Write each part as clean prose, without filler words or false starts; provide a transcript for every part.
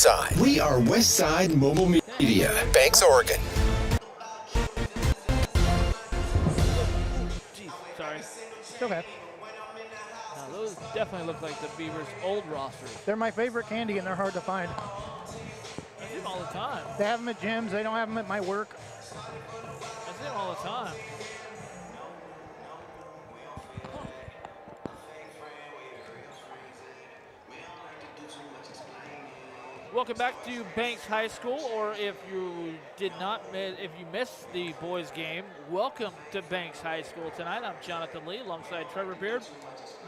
Side. We are West Side Mobile Media, Banks, Oregon. Geez, sorry. It's okay. Now, those definitely look like the Beavers' old rosters. They're my favorite candy, and they're hard to find. I see them all the time. They have them at gyms. They don't have them at my work. I see them all the time. Welcome back to Banks High School, or if you missed the boys game, welcome to Banks High School tonight. I'm Jonathan Lee alongside Trevor Beard.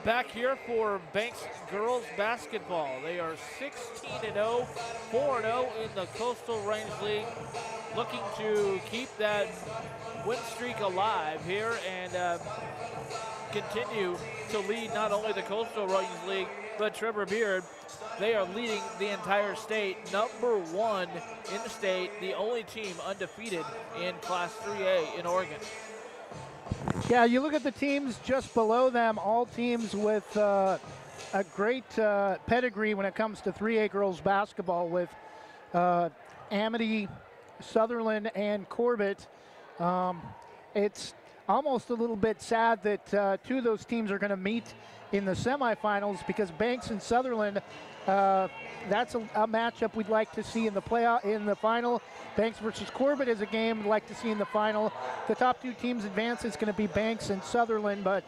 Back here for Banks girls basketball. They are 16-0, 4-0 in the Coastal Range League, looking to keep that win streak alive here and continue to lead not only the Coastal Range League, but Trevor Beard. They are leading the entire state, number one in the state, the only team undefeated in Class 3A in Oregon. Yeah, you look at the teams just below them, all teams with a great pedigree when it comes to 3A girls basketball with Amity, Sutherland, and Corbett. It's almost a little bit sad that two of those teams are going to meet in the semifinals because Banks and Sutherland, that's a matchup we'd like to see in the final. Banks versus Corbett is a game we'd like to see in the final. The top two teams advance is going to be Banks and Sutherland, but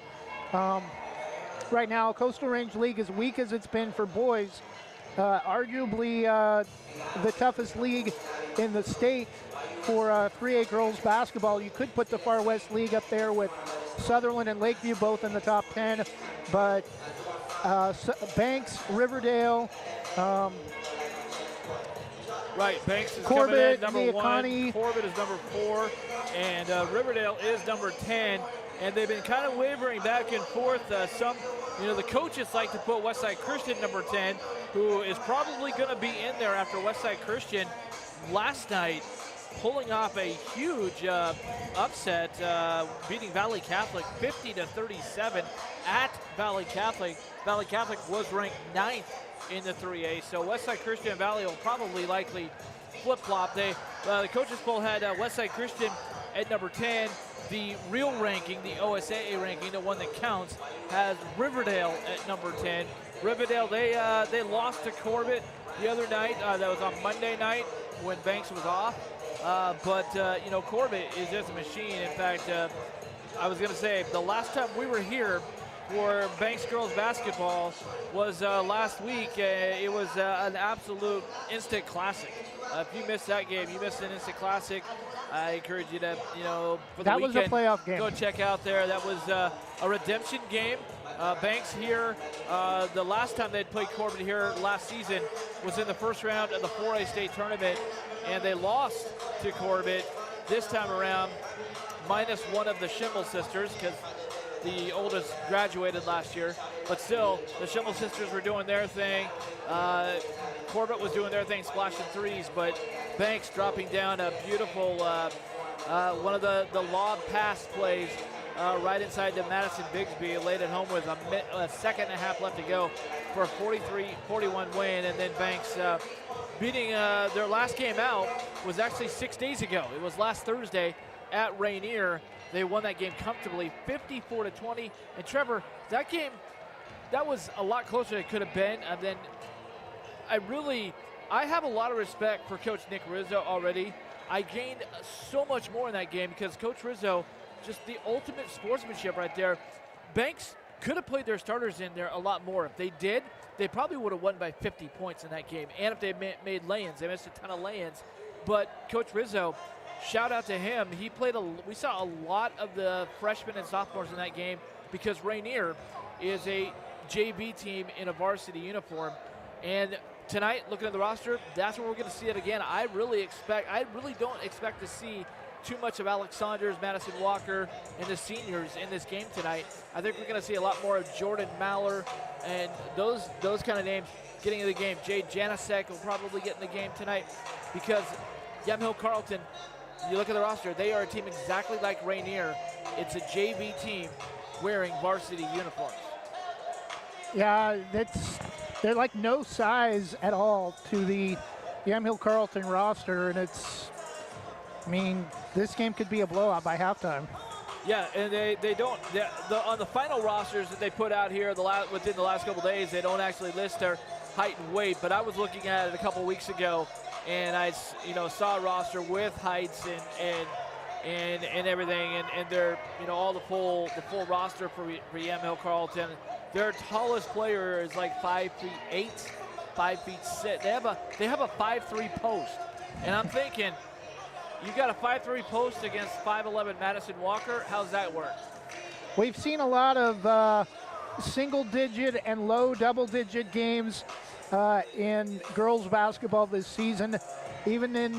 right now Coastal Range League, as weak as it's been for boys, arguably the toughest league in the state for 3A girls basketball. You could put the Far West League up there with Sutherland and Lakeview both in the top 10, but Banks, Riverdale, right, Banks is Corbett, coming in number Neocani. 1, Corbett is number 4, and Riverdale is number 10. And they've been kind of wavering back and forth. The coaches like to put Westside Christian number 10, who is probably going to be in there after Westside Christian last night, pulling off a huge upset, beating Valley Catholic 50-37 at Valley Catholic. Valley Catholic was ranked 9th in the 3A, so Westside Christian and Valley will probably likely flip-flop. The coaches poll had Westside Christian at number 10. The real ranking, the OSAA ranking, the one that counts, has Riverdale at number 10. Riverdale, they lost to Corbett the other night. That was on Monday night when Banks was off. But Corbett is just a machine. In fact, I was going to say, the last time we were here for Banks girls basketball was last week. It was an absolute instant classic. If you missed that game, you missed an instant classic. I encourage you to, for the that weekend, was a playoff game. Go check out there. That was a redemption game. Banks here, the last time they'd played Corbett here last season was in the first round of the 4A state tournament, and they lost to Corbett this time around, minus one of the Schimmel sisters, because the oldest graduated last year. But still, the Schimmel sisters were doing their thing. Corbett was doing their thing, splashing threes, but Banks dropping down a beautiful, one of the lob pass plays right inside to Madison Bigsby, laid it home with a second and a half left to go for a 43-41 win. And then Banks beating their last game out was actually 6 days ago. It was last Thursday at Rainier. They won that game comfortably, 54-20. And Trevor, that game, that was a lot closer than it could have been. And then I have a lot of respect for Coach Nick Rizzo already. I gained so much more in that game because Coach Rizzo, just the ultimate sportsmanship right there. Banks could have played their starters in there a lot more. If they did, they probably would have won by 50 points in that game. And if they made lay-ins, they missed a ton of lay-ins. But Coach Rizzo, shout out to him. We saw a lot of the freshmen and sophomores in that game because Rainier is a JV team in a varsity uniform. And tonight, looking at the roster, that's where we're going to see it again. I really don't expect to see too much of Alex Saunders, Madison Walker, and the seniors in this game tonight. I think we're going to see a lot more of Jordan Maller and those kind of names getting in the game. Jade Janasek will probably get in the game tonight because Yamhill-Carlton, you look at the roster, they are a team exactly like Rainier. It's a JV team wearing varsity uniforms. Yeah, they're like no size at all to the Yamhill-Carlton roster, and this game could be a blowout by halftime. Yeah, and they don't, on the final rosters that they put out here within the last couple days, they don't actually list their height and weight, but I was looking at it a couple weeks ago, and I saw a roster with heights and everything, and they're, all the full roster for Yamhill-Carlton. Their tallest player is like 5'8", 5'6". They have a 5'3" post, and I'm thinking, you got a 5'3" post against 5'11" Madison Walker. How's that work? We've seen a lot of single-digit and low double-digit games in girls basketball this season. Even in,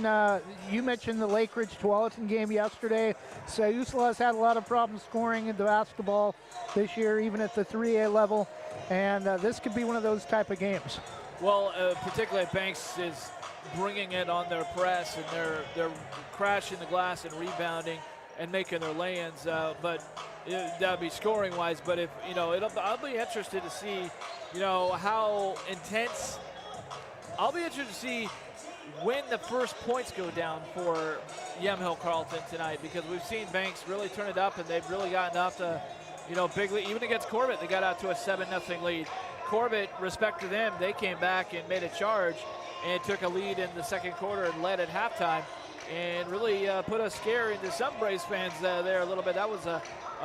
you mentioned the Lake Ridge-Tualatin game yesterday. Sayusla has had a lot of problems scoring in the basketball this year, even at the 3A level. And this could be one of those type of games. Well, particularly Banks is bringing it on their press, and they're crashing the glass and rebounding and making their lay-ins. But that'd be scoring-wise. But if I'll be interested to see, how intense. I'll be interested to see when the first points go down for Yamhill-Carlton tonight, because we've seen Banks really turn it up, and they've really gotten up to, big lead. Even against Corbett, they got out to a 7-0 lead. Corbett, respect to them, they came back and made a charge and took a lead in the second quarter and led at halftime, and really put a scare into some Braves fans there a little bit. That was a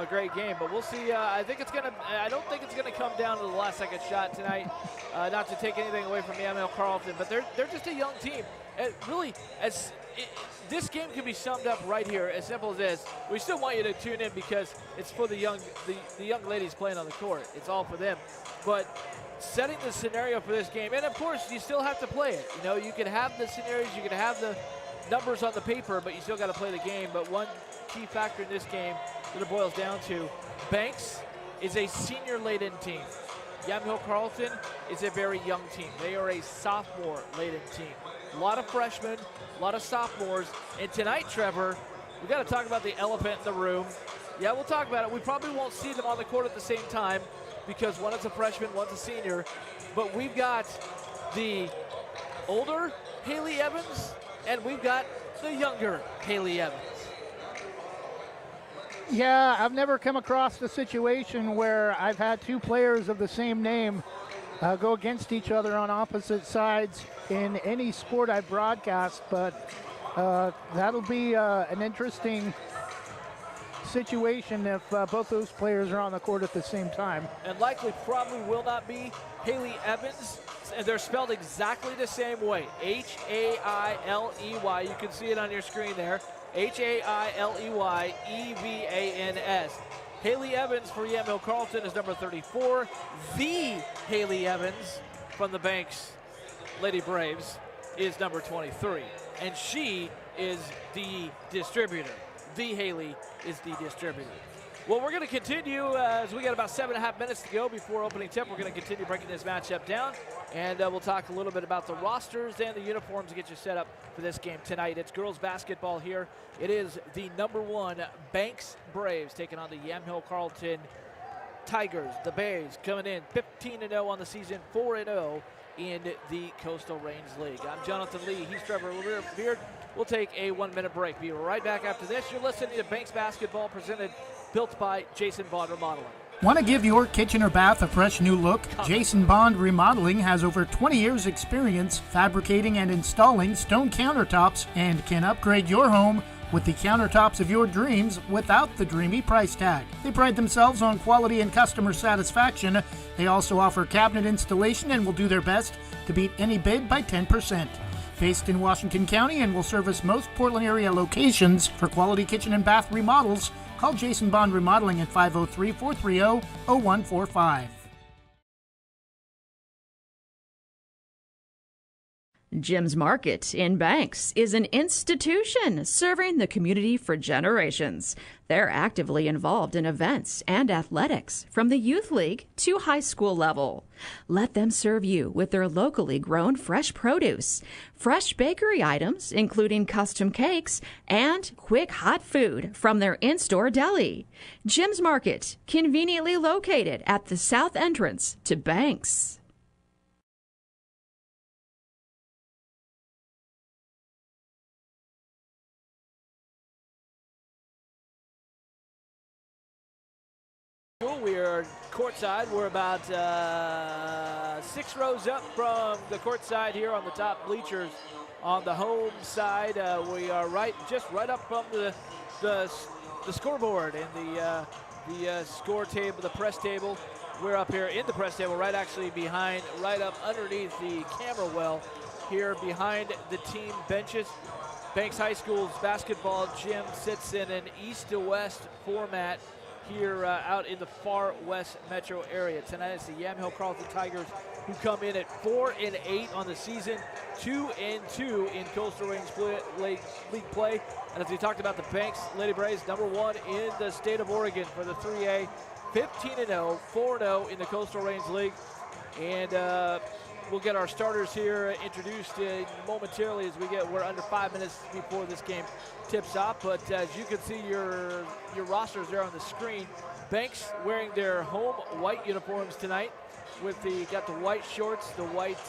great game, but we'll see. I don't think it's gonna come down to the last second shot tonight. Not to take anything away from Yamhill-Carlton, but they're just a young team. This game can be summed up right here, as simple as this. We still want you to tune in because it's for the young ladies playing on the court. It's all for them. But setting the scenario for this game, and of course you still have to play it. You can have the scenarios, you can have the numbers on the paper, but you still got to play the game. But one key factor in this game that it boils down to, Banks is a senior-laden team. Yamhill-Carlton is a very young team. They are a sophomore-laden team. A lot of freshmen, a lot of sophomores. And tonight, Trevor, we got to talk about the elephant in the room. Yeah, we'll talk about it. We probably won't see them on the court at the same time because one is a freshman, one's a senior. But we've got the older Haley Evans, and we've got the younger Haley Evans. Yeah, I've never come across a situation where I've had two players of the same name go against each other on opposite sides in any sport I broadcast, but that'll be an interesting situation if both those players are on the court at the same time. And likely probably will not be Haley Evans, and they're spelled exactly the same way, H-A-I-L-E-Y. You can see it on your screen there. H-A-I-L-E-Y-E-V-A-N-S. Haley Evans for Yamhill-Carlton is number 34. The Haley Evans from the Banks Lady Braves is number 23. And she is the distributor. The Haley is the distributor. Well, we're going to continue as we got about 7.5 minutes to go before opening tip. We're going to continue breaking this matchup down, and we'll talk a little bit about the rosters and the uniforms to get you set up for this game tonight. It's girls basketball here. It is the #1 Banks Braves taking on the Yamhill-Carlton Tigers. The Bays coming in 15-0 on the season, 4-0 in the Coastal Range League. I'm Jonathan Lee. He's Trevor Beard. We'll take a 1-minute break. Be right back after this. You're listening to Banks Basketball, built by Jason Bond Remodeling. Want to give your kitchen or bath a fresh new look? Jason Bond Remodeling has over 20 years experience fabricating and installing stone countertops and can upgrade your home with the countertops of your dreams without the dreamy price tag. They pride themselves on quality and customer satisfaction. They also offer cabinet installation and will do their best to beat any bid by 10%. Based in Washington County and will service most Portland area locations. For quality kitchen and bath remodels, call Jason Bond Remodeling at 503-430-0145. Jim's Market in Banks is an institution serving the community for generations. They're actively involved in events and athletics from the youth league to high school level. Let them serve you with their locally grown fresh produce, fresh bakery items, including custom cakes, and quick hot food from their in-store deli. Jim's Market, conveniently located at the south entrance to Banks. We are courtside. We're about 6 rows up from the court side here on the top bleachers. On the home side, we are just right up from the scoreboard and the score table, the press table. We're up here in the press table, right up underneath the camera well here behind the team benches. Banks High School's basketball gym sits in an east to west format here out in the far west metro area. Tonight it's the Yamhill-Carlton Tigers who come in at 4-8 on the season, 2-2 in Coastal Range League play. And as we talked about, the Banks Lady Braves, #1 in the state of Oregon for the 3A, 15-0, 4-0 in the Coastal Range League. And we'll get our starters here introduced momentarily as we're under 5 minutes before this game tips off. But as you can see your rosters there on the screen, Banks wearing their home white uniforms tonight with got the white shorts, the white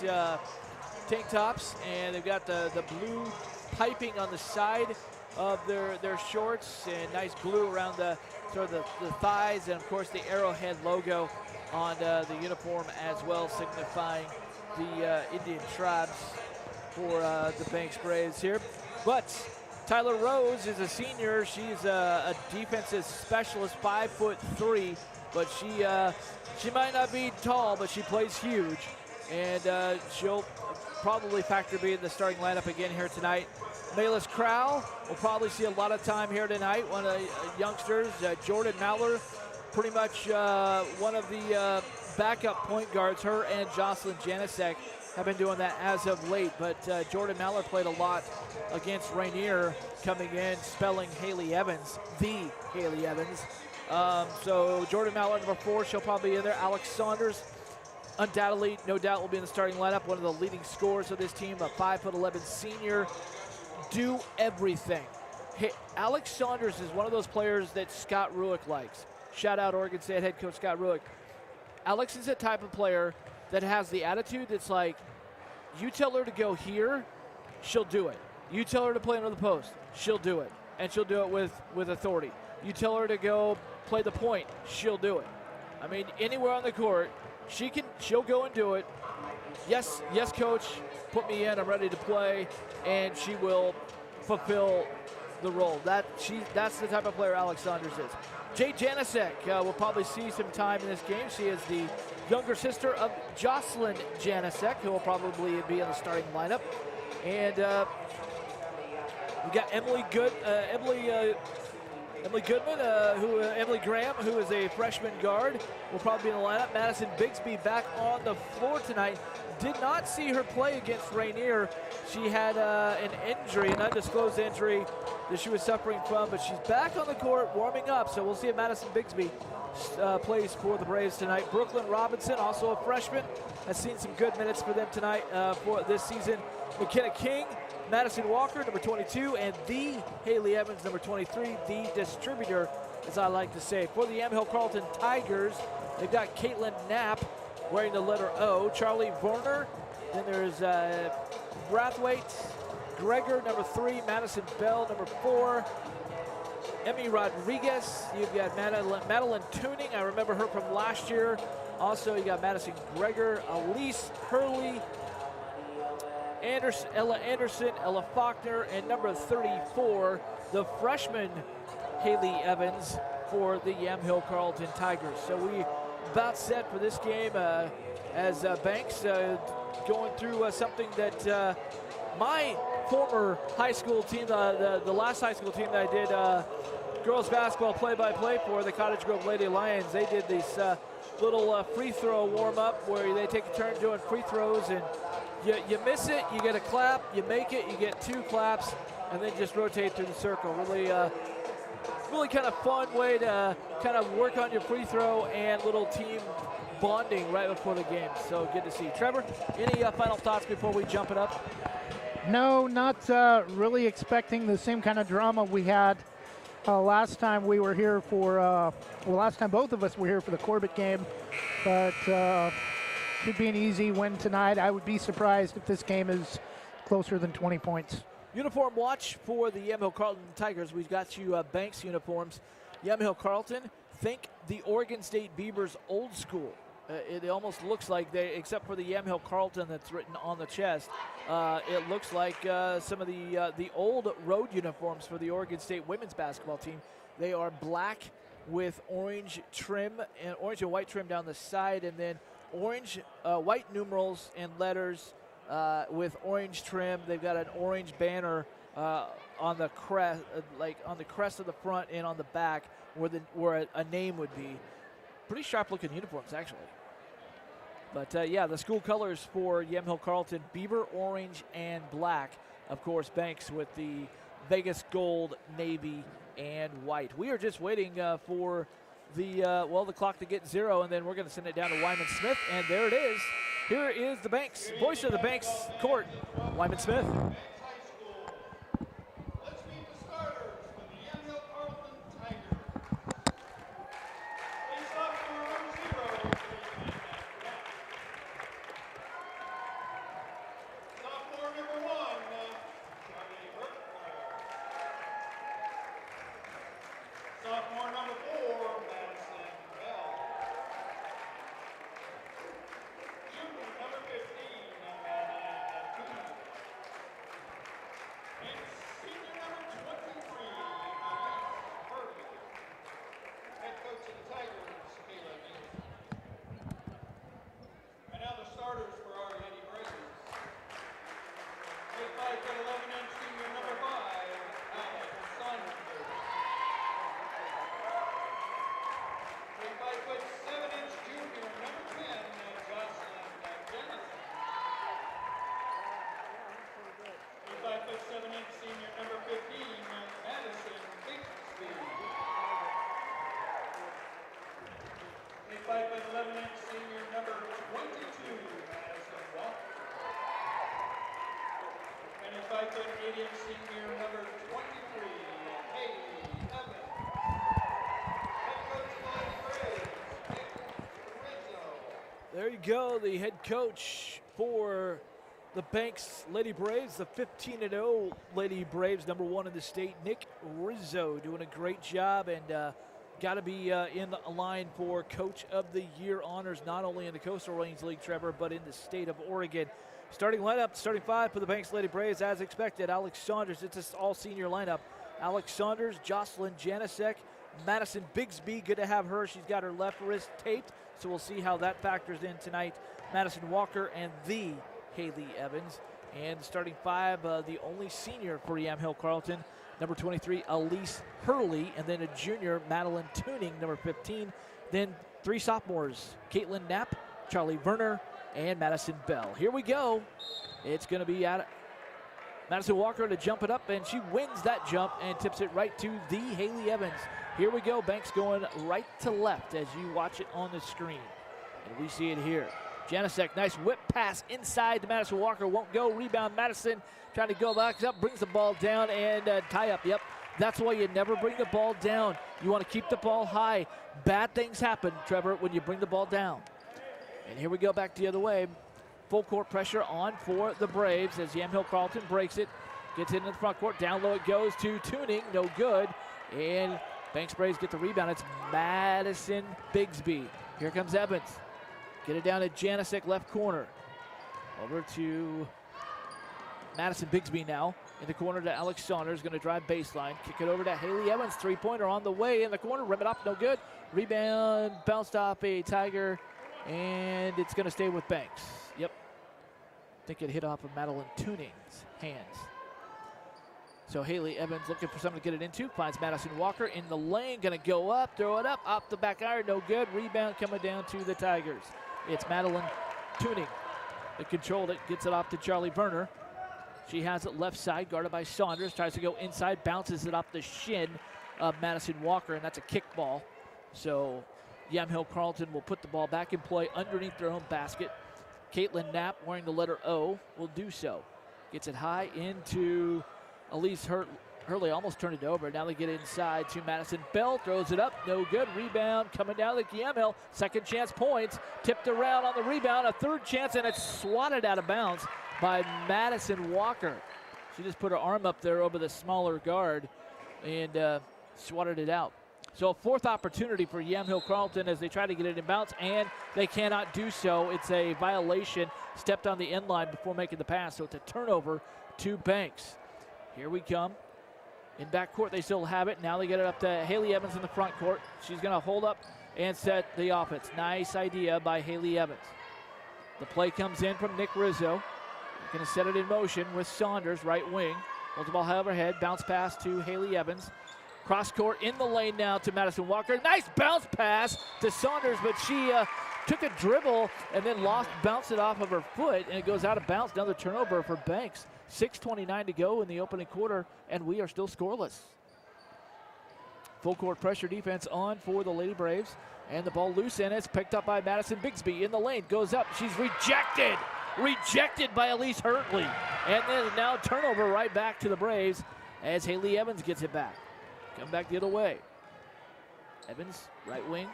tank tops, and they've got the blue piping on the side of their shorts, and nice blue around the thighs, and of course the Arrowhead logo on the uniform as well, signifying the Indian tribes for the Banks Braves here. But Tyler Rose is a senior. She's a defensive specialist, 5'3", but she might not be tall, but she plays huge, and she'll probably factor be in the starting lineup again here tonight. Malis Crowell will probably see a lot of time here tonight. One of the youngsters, Jordan Mallor, pretty much one of the backup point guards. Her and Jocelyn Janicek have been doing that as of late, but Jordan Mallor played a lot against Rainier, coming in, spelling Haley Evans, the Haley Evans. So Jordan Mallor, #4, she'll probably be in there. Alex Saunders, undoubtedly, no doubt, will be in the starting lineup. One of the leading scorers of this team, a 5'11" senior. Do everything. Hey, Alex Saunders is one of those players that Scott Ruick likes. Shout out Oregon State head coach Scott Ruick. Alex is the type of player that has the attitude that's like, you tell her to go here, she'll do it. You tell her to play under the post, she'll do it. And she'll do it with authority. You tell her to go play the point, she'll do it. I mean, anywhere on the court, she'll go and do it. Yes, coach, put me in, I'm ready to play, and she will fulfill the role. That's the type of player Alex Saunders is. Jay Janicek will probably see some time in this game. She is the younger sister of Jocelyn Janicek, who will probably be in the starting lineup. And we got Emily Graham, who is a freshman guard, will probably be in the lineup. Madison Bigsby back on the floor tonight. Did not see her play against Rainier. She had an injury, an undisclosed injury that she was suffering from, but she's back on the court warming up, so we'll see if Madison Bigsby plays for the Braves tonight. Brooklyn Robinson, also a freshman, has seen some good minutes for them tonight for this season. McKenna King, Madison Walker, #22, and the Haley Evans, #23, the distributor, as I like to say. For the Yamhill-Carlton Tigers, they've got Caitlin Knapp wearing the letter O, Charlie Vorner, then there's Brathwaite, Gregor, #3, Madison Bell, #4, Emmy Rodriguez, you've got Madeline Tuning, I remember her from last year. Also, you got Madison Gregor, Elise Hurley, Ella Anderson, Ella Faulkner, and #34, the freshman Haley Evans for the Yamhill-Carlton Tigers. So we about set for this game as Banks going through something that my former high school team, the last high school team that I did girls basketball play-by-play for, the Cottage Grove Lady Lions, they did this little free throw warm-up where they take a turn doing free throws, and you miss it, you get a clap, you make it, you get 2 claps, and then just rotate through the circle. Really kind of fun way to kind of work on your free throw and little team bonding right before the game. So good to see. Trevor, any final thoughts before we jump it up? No, not really expecting the same kind of drama we had last time we were here for, last time both of us were here for the Corbett game, but should be an easy win tonight. I would be surprised if this game is closer than 20 points. Uniform watch for the Yamhill-Carlton Tigers. We've got you Banks uniforms. Yamhill-Carlton, think the Oregon State Beavers old school. It almost looks like they, except for the Yamhill-Carlton that's written on the chest, it looks like some of the old road uniforms for the Oregon State women's basketball team. They are black with orange trim and orange and white trim down the side, and then orange, white numerals and letters with orange trim. They've got an orange banner on the crest, like on the crest of the front and on the back, where a name would be. Pretty sharp-looking uniforms, actually. But yeah, the school colors for Yamhill-Carlton: beaver, orange, and black. Of course, Banks with the Vegas gold, navy, and white. We are just waiting for the clock to get 0, and then we're going to send it down to Wyman Smith, and there it is. Here is the Banks, voice of the Banks court, Wyman Smith. There you go, the head coach for the Banks Lady Braves, the 15-0 Lady Braves, number 1 in the state, Nick Rizzo, doing a great job, and got to be in the line for Coach of the Year honors, not only in the Coastal Range League, Trevor, but in the state of Oregon. Starting lineup, starting 5 for the Banks Lady Braves, as expected. Alex Saunders, it's an all-senior lineup. Alex Saunders, Jocelyn Janisek, Madison Bigsby, good to have her. She's got her left wrist taped, so we'll see how that factors in tonight. Madison Walker and the Haley Evans. And starting 5, the only senior for Yamhill-Carlton, number 23, Elise Hurley, and then a junior, Madeline Tuning, number 15. Then 3 sophomores, Caitlin Knapp, Charlie Werner, and Madison Bell. Here we go. It's going to be at Madison Walker to jump it up, and she wins that jump and tips it right to the Haley Evans. Here we go. Banks going right to left as you watch it on the screen. And we see it here. Janisek, nice whip pass inside to Madison Walker. Won't go. Rebound, Madison trying to go back up. Brings the ball down and tie up. Yep, that's why you never bring the ball down. You want to keep the ball high. Bad things happen, Trevor, when you bring the ball down. And here we go back the other way. Full court pressure on for the Braves as Yamhill-Carlton breaks it. Gets it into the front court. Down low it goes to Tuning. No good. And Banks Braves get the rebound. It's Madison Bigsby. Here comes Evans. Get it down to Janisek, left corner. Over to Madison Bigsby now. In the corner to Alex Saunders. Going to drive baseline. Kick it over to Haley Evans. Three-pointer on the way in the corner. Rim it up. No good. Rebound. Bounced off a Tiger. And it's going to stay with Banks. Yep. I think it hit off of Madeline Tuning's hands. So Haley Evans looking for something to get it into. Finds Madison Walker in the lane. Going to go up, throw it up, off the back iron. No good. Rebound coming down to the Tigers. It's Madeline Tuning. They controlled it. Gets it off to Charlie Werner. She has it left side, guarded by Saunders. Tries to go inside, bounces it off the shin of Madison Walker, and that's a kick ball. So Yamhill-Carlton will put the ball back in play underneath their own basket. Caitlin Knapp, wearing the letter O, will do so. Gets it high into Elise Hurley, almost turned it over. Now they get inside to Madison Bell, throws it up, no good. Rebound coming down to Yamhill. Second chance points, tipped around on the rebound. A third chance, and it's swatted out of bounds by Madison Walker. She just put her arm up there over the smaller guard and swatted it out. So a fourth opportunity for Yamhill-Carlton as they try to get it in bounds, and they cannot do so. It's a violation, stepped on the end line before making the pass, so it's a turnover to Banks. Here we come. In backcourt, they still have it. Now they get it up to Haley Evans in the front court. She's going to hold up and set the offense. Nice idea by Haley Evans. The play comes in from Nick Rizzo. Going to set it in motion with Saunders, right wing. Holds the ball high overhead. Bounce pass to Haley Evans. Cross court in the lane now to Madison Walker. Nice bounce pass to Saunders, but she took a dribble and then bounced it off of her foot, and it goes out of bounds. Another turnover for Banks. 6:29 to go in the opening quarter, and we are still scoreless. Full court pressure defense on for the Lady Braves, and the ball loose, and it's picked up by Madison Bigsby in the lane. Goes up. She's rejected. Rejected by Elise Hurtley. And then now turnover right back to the Braves as Haley Evans gets it back. Come back the other way. Evans, right wing,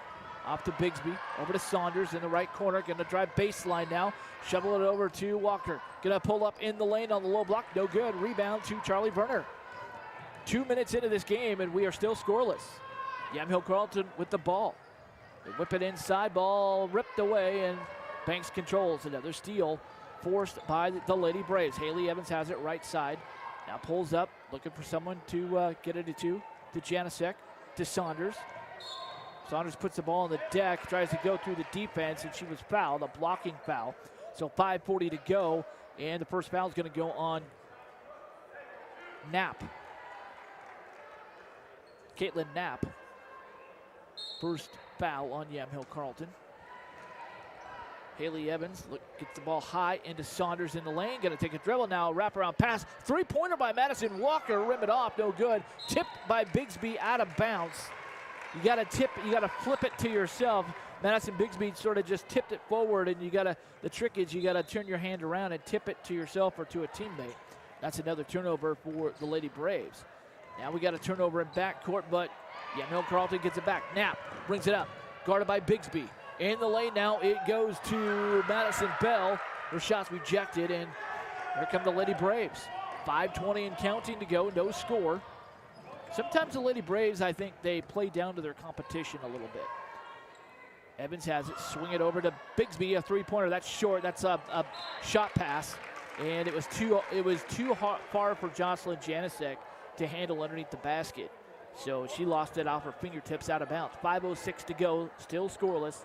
off to Bigsby, over to Saunders in the right corner. Going to drive baseline now. Shovel it over to Walker. Going to pull up in the lane on the low block. No good. Rebound to Charlie Verner. 2 minutes into this game, and we are still scoreless. Yamhill-Carlton with the ball. They whip it inside. Ball ripped away, and Banks controls. Another steal forced by the Lady Braves. Haley Evans has it right side. Now pulls up, looking for someone to get it to Janasek, to Saunders. Saunders puts the ball on the deck, tries to go through the defense, and she was fouled, a blocking foul. So 5:40 to go, and the first foul is going to go on Knapp. Caitlin Knapp. First foul on Yamhill-Carlton. Haley Evans gets the ball high into Saunders in the lane. Going to take a dribble now. Wraparound pass. Three-pointer by Madison Walker. Rim it off. No good. Tipped by Bigsby out of bounds. You got to tip. You got to flip it to yourself. Madison Bigsby sort of just tipped it forward, and you got to. The trick is you got to turn your hand around and tip it to yourself or to a teammate. That's another turnover for the Lady Braves. Now we got a turnover in backcourt, but Yamhill-Carlton gets it back. Knapp brings it up. Guarded by Bigsby. In the lane now, it goes to Madison Bell. Her shot's rejected, and here come the Lady Braves. 5:20 and counting to go, no score. Sometimes the Lady Braves, I think they play down to their competition a little bit. Evans has it, swing it over to Bigsby, a three-pointer. That's short, that's a shot pass, and it was too far for Jocelyn Janasek to handle underneath the basket. So she lost it off her fingertips out of bounds. 5:06 to go, still scoreless.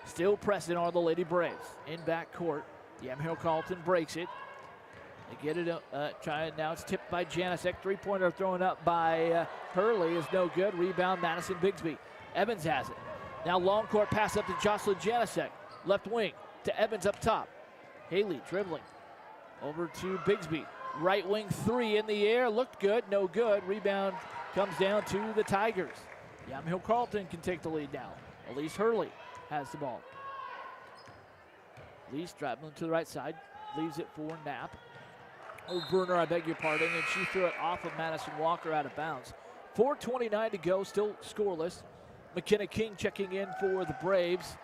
Still pressing on the Lady Braves. In backcourt, Yamhill-Carlton breaks it. They get it, now it's tipped by Janasek. Three-pointer thrown up by Hurley is no good. Rebound, Madison Bigsby. Evans has it. Now long court pass up to Jocelyn Janasek. Left wing to Evans up top. Haley dribbling over to Bigsby. Right wing three in the air. Looked good, no good. Rebound comes down to the Tigers. Yamhill-Carlton can take the lead now. Elise Hurley has the ball. Elise dribbling to the right side. Leaves it for Knapp. Oh, Verner, I beg your pardon. And she threw it off of Madison Walker out of bounds. 4:29 to go, still scoreless. McKenna King checking in for the Braves,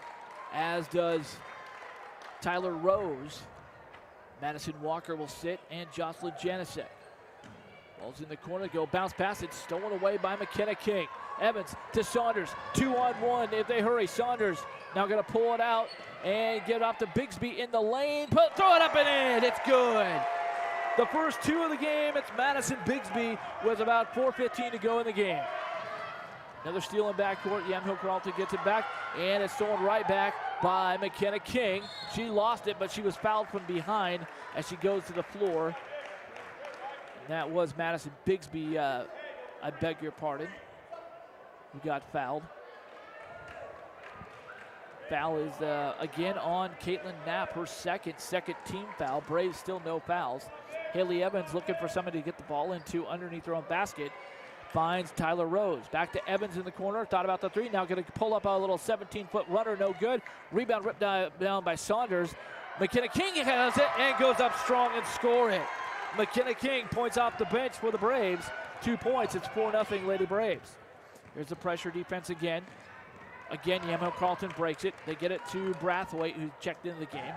as does Tyler Rose. Madison Walker will sit, and Jocelyn Janasek. Ball's in the corner, go bounce pass. It's stolen away by McKenna King. Evans to Saunders, 2-on-1 if they hurry. Saunders now going to pull it out and get it off to Bigsby in the lane. Throw it up and in, it's good. The first two of the game, it's Madison Bigsby with about 4:15 to go in the game. Another steal in backcourt. Yamhill-Carlton gets it back, and it's stolen right back by McKenna King. She lost it, but she was fouled from behind as she goes to the floor. And that was Madison Bigsby, I beg your pardon, who got fouled. Foul is again on Caitlin Knapp, her second team foul. Braves still no fouls. Haley Evans looking for somebody to get the ball into underneath her own basket. Finds Tyler Rose. Back to Evans in the corner. Thought about the three. Now going to pull up a little 17-foot runner. No good. Rebound ripped down by Saunders. McKenna King has it and goes up strong and score it. McKenna King points off the bench for the Braves. 2 points. It's 4-0 Lady Braves. Here's the pressure defense again. Again, Yamhill-Carlton breaks it. They get it to Brathwaite, who checked into the game.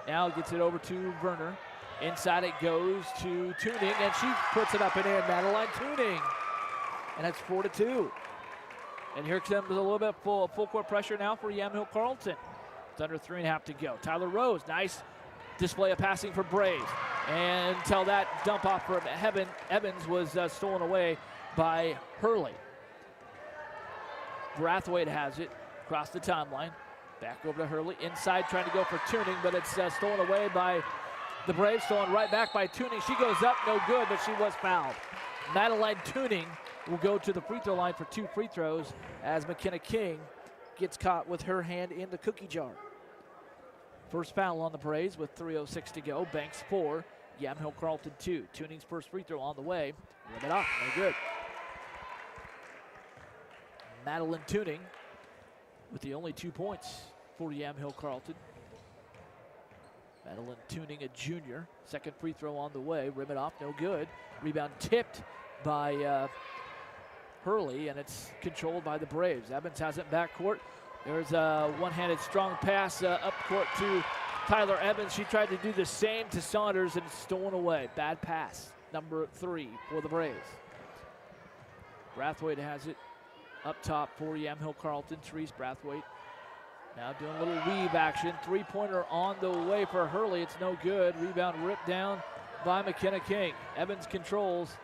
Now gets it over to Verner. Inside it goes to Tuning, and she puts it up and in. Madeline Tuning. And that's 4-2. And here comes a little bit of full court pressure now for Yamhill-Carlton. It's under 3.5 to go. Tyler Rose, nice display of passing for Braves. And until that dump off from Evans was stolen away by Hurley. Brathwaite has it across the timeline. Back over to Hurley. Inside trying to go for Tuning, but it's stolen away by the Braves. Stolen right back by Tuning. She goes up, no good, but she was fouled. Madeline Tuning will go to the free throw line for 2 free throws as McKenna King gets caught with her hand in the cookie jar. First foul on the Braves with 3:06 to go. Banks 4, Yamhill-Carlton 2. Tuning's first free throw on the way. Rim it off, no good. Madeline Tuning with the only 2 points for Yamhill-Carlton. Madeline Tuning, a junior. Second free throw on the way. Rim it off, no good. Rebound tipped by Hurley, and it's controlled by the Braves. Evans has it backcourt. There's a one-handed strong pass up court to Tyler Evans. She tried to do the same to Saunders, and it's stolen away. Bad pass, number 3 for the Braves. Brathwaite has it up top for Yamhill-Carlton. Therese Brathwaite now doing a little weave action. Three-pointer on the way for Hurley. It's no good. Rebound ripped down by McKenna King. Evans controls.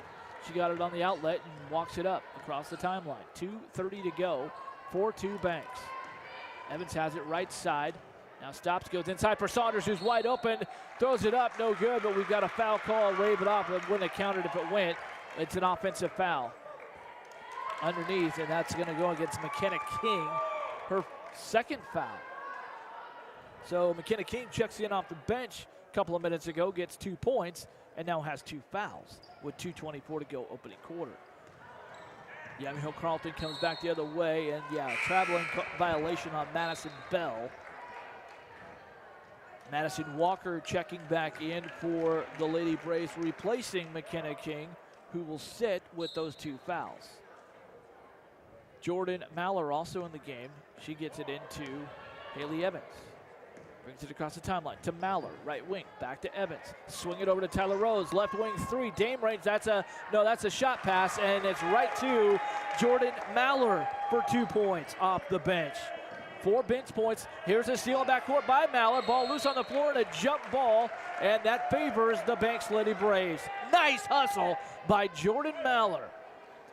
She got it on the outlet and walks it up across the timeline. 2:30 to go. 4-2 Banks. Evans has it right side. Now stops, goes inside for Saunders, who's wide open. Throws it up, no good, but we've got a foul call. Wave it off. It wouldn't have counted if it went. It's an offensive foul underneath, and that's going to go against McKenna King, her second foul. So McKenna King checks in off the bench a couple of minutes ago, gets 2 points, and now has 2 fouls with 2:24 to go opening quarter. Yamhill-Carlton comes back the other way, and traveling violation on Madison Bell. Madison Walker checking back in for the Lady Braves, replacing McKenna King, who will sit with those 2 fouls. Jordan Maller also in the game. She gets it into Haley Evans. Brings it across the timeline to Maller, right wing, back to Evans. Swing it over to Tyler Rose, left wing 3, Dame range. That's a shot pass, and it's right to Jordan Maller for 2 points off the bench. 4 bench points. Here's a steal in backcourt by Maller. Ball loose on the floor and a jump ball, and that favors the Banks Lady Braves. Nice hustle by Jordan Maller.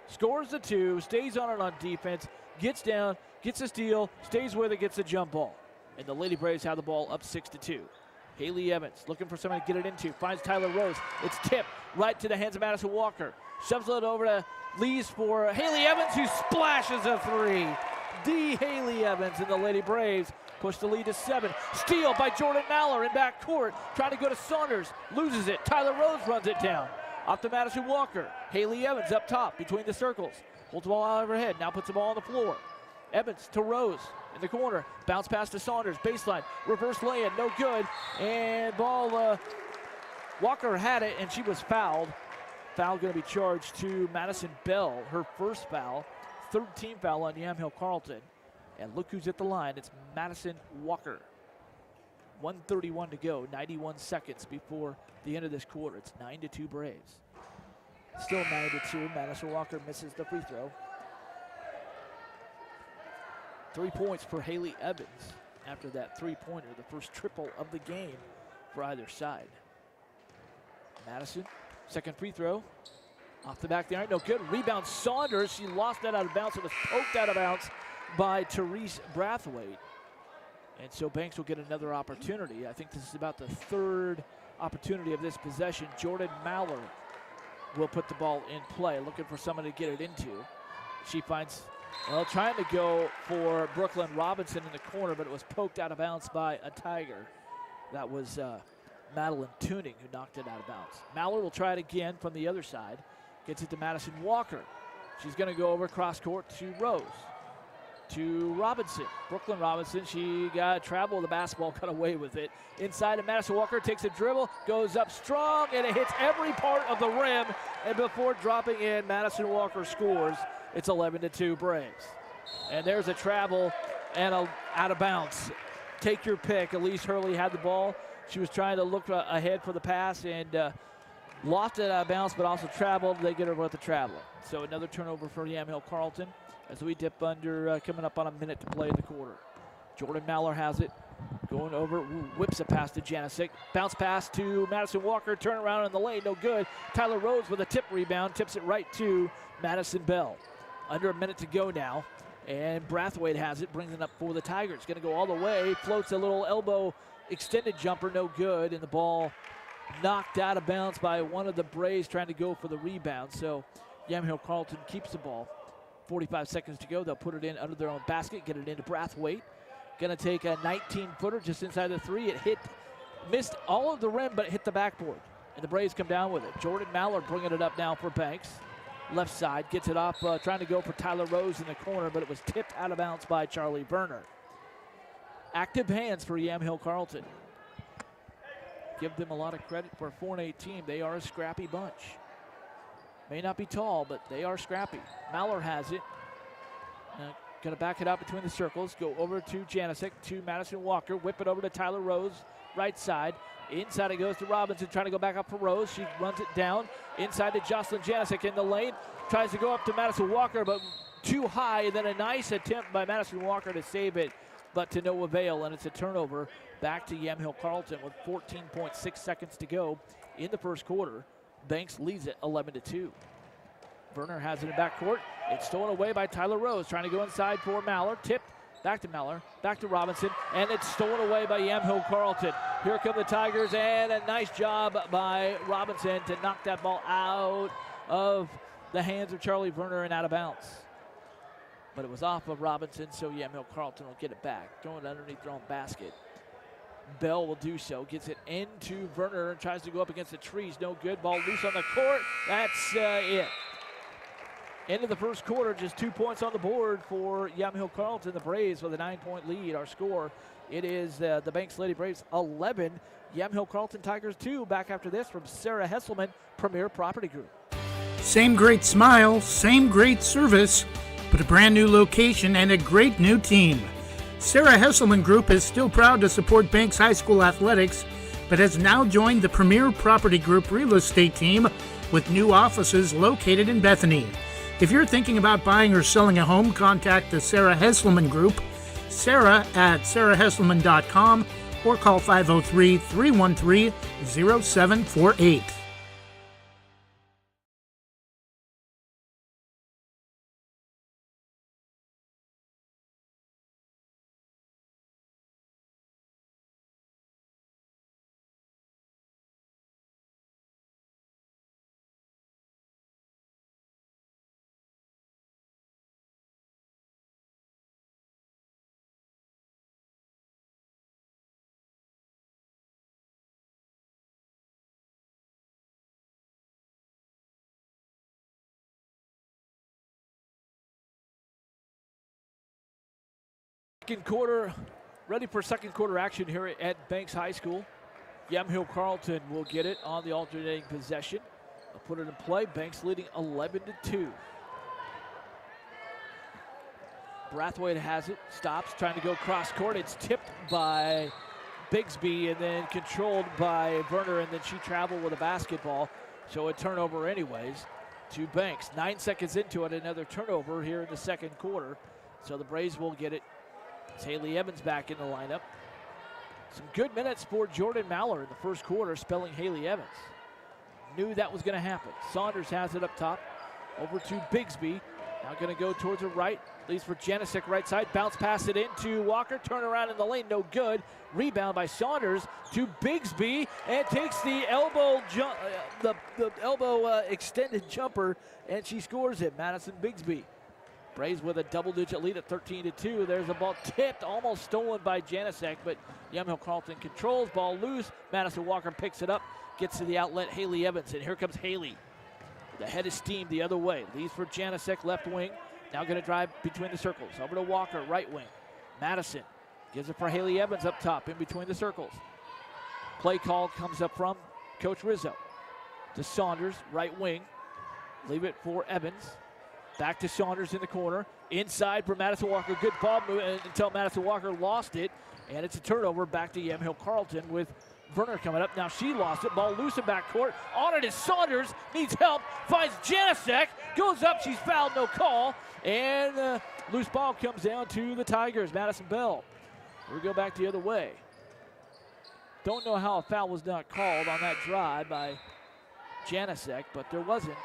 Scores the 2, stays on it on defense, gets down, gets a steal, stays with it, gets a jump ball. And the Lady Braves have the ball up 6-2. Haley Evans looking for somebody to get it into. Finds Tyler Rose. It's tipped right to the hands of Madison Walker. Shoves it over to Lees for Haley Evans, who splashes a 3. Haley Evans and the Lady Braves push the lead to 7. Steal by Jordan Maller in backcourt. Trying to go to Saunders. Loses it. Tyler Rose runs it down. Off to Madison Walker. Haley Evans up top between the circles. Holds the ball out overhead. Now puts the ball on the floor. Evans to Rose in the corner. Bounce pass to Saunders. Baseline. Reverse lay-in. No good. And ball, Walker had it, and she was fouled. Foul going to be charged to Madison Bell. Her first foul. 3rd team foul on Yamhill-Carlton. And look who's at the line. It's Madison Walker. 1:31 to go. 91 seconds before the end of this quarter. It's 9-2 Braves. Still 9-2. Madison Walker misses the free throw. 3 points for Haley Evans after that 3-pointer, the first triple of the game for either side. Madison, second free throw. Off the back there, no good. Rebound Saunders. She lost that out of bounds. It was poked out of bounds by Therese Brathwaite. And so Banks will get another opportunity. I think this is about the 3rd opportunity of this possession. Jordan Maller will put the ball in play, looking for someone to get it into. She finds, trying to go for Brooklyn Robinson in the corner, but it was poked out of bounds by a Tiger. That was Madeline Tuning who knocked it out of bounds. Maller will try it again from the other side. Gets it to Madison Walker. She's going to go over cross court to Rose. To Robinson. Brooklyn Robinson, she got travel with the basketball, got away with it. Inside, and Madison Walker takes a dribble, goes up strong, and it hits every part of the rim. And before dropping in, Madison Walker scores. It's 11-2 Braves. And there's a travel and out of bounds. Take your pick. Elise Hurley had the ball. She was trying to look ahead for the pass, and lost it out of bounds, but also traveled. They get over with the traveling. So another turnover for Yamhill-Carlton as we dip under, coming up on a minute to play in the quarter. Jordan Maller has it. Going over, whips a pass to Janisic. Bounce pass to Madison Walker. Turn around in the lane, no good. Tyler Rhodes with a tip rebound. Tips it right to Madison Bell. Under a minute to go now. And Brathwaite has it, brings it up for the Tigers. Going to go all the way. Floats a little elbow extended jumper, no good. And the ball knocked out of bounds by one of the Braves trying to go for the rebound. So Yamhill-Carlton keeps the ball. 45 seconds to go. They'll put it in under their own basket, get it into Brathwaite. Going to take a 19-footer just inside the three. It missed all of the rim, but it hit the backboard. And the Braves come down with it. Jordan Mallard bringing it up now for Banks. Left side, gets it off, trying to go for Tyler Rose in the corner, but it was tipped out of bounds by Charlie Werner. Active hands for Yamhill-Carlton. Give them a lot of credit for a 4-8 team. They are a scrappy bunch. May not be tall, but they are scrappy. Mallard has it. Going to back it out between the circles. Go over to Janisic, to Madison Walker. Whip it over to Tyler Rose, right side. Inside it goes to Robinson, trying to go back up for Rose. She runs it down. Inside to Jocelyn Janisic in the lane. Tries to go up to Madison Walker, but too high. And then a nice attempt by Madison Walker to save it, but to no avail. And it's a turnover back to Yamhill-Carlton with 14.6 seconds to go in the first quarter. Banks leads it 11-2. Werner has it in backcourt. It's stolen away by Tyler Rose, trying to go inside for Mallard. Tipped, back to Mallard, back to Robinson, and it's stolen away by Yamhill-Carlton. Here come the Tigers, and a nice job by Robinson to knock that ball out of the hands of Charlie Werner and out of bounds. But it was off of Robinson, so Yamhill-Carlton will get it back. Throwing it underneath their own basket. Bell will do so, gets it into Werner and tries to go up against the trees. No good, ball loose on the court. That's it. End of the first quarter, just 2 points on the board for Yamhill-Carlton. The Braves with a 9-point lead. Our score, it is the Banks Lady Braves 11, Yamhill-Carlton Tigers 2. Back after this from Sarah Hesselman, Premier Property Group. Same great smile, same great service, but a brand new location and a great new team. Sarah Hesselman Group is still proud to support Banks High School athletics, but has now joined the Premier Property Group real estate team with new offices located in Bethany. If you're thinking about buying or selling a home, contact the Sarah Hesselman Group, Sarah at sarahhesselman.com, or call 503-313-0748. Second quarter, ready for second quarter action here at Banks High School. Yamhill-Carlton will get it on the alternating possession. They'll put it in play. Banks leading 11-2. Brathwaite has it, stops, trying to go cross court. It's tipped by Bigsby and then controlled by Werner, and then she traveled with a basketball. So a turnover anyways to Banks. 9 seconds into it, another turnover here in the second quarter. So the Braves will get it. It's Haley Evans back in the lineup. Some good minutes for Jordan Mallard in the first quarter, spelling Haley Evans. Knew that was going to happen. Saunders has it up top. Over to Bigsby. Now going to go towards the right. Leaves for Janisic right side. Bounce pass it into Walker. Turn around in the lane. No good. Rebound by Saunders to Bigsby. And takes the elbow extended jumper. And she scores it. Madison Bigsby. Braves with a double-digit lead at 13-2. There's a ball tipped, almost stolen by Janisic, but Yamhill-Carlton controls. Ball loose. Madison Walker picks it up, gets to the outlet. Haley Evans, and here comes Haley. The head is steamed the other way. Leaves for Janisic, left wing. Now going to drive between the circles. Over to Walker, right wing. Madison gives it for Haley Evans up top, in between the circles. Play call comes up from Coach Rizzo. To Saunders, right wing. Leave it for Evans. Back to Saunders in the corner. Inside for Madison Walker. Good ball move until Madison Walker lost it. And it's a turnover back to Yamhill-Carlton with Werner coming up. Now she lost it. Ball loose in backcourt. On it is Saunders. Needs help. Finds Janasek. Goes up. She's fouled. No call. And loose ball comes down to the Tigers. Madison Bell. We go back the other way. Don't know how a foul was not called on that drive by Janasek, but there wasn't.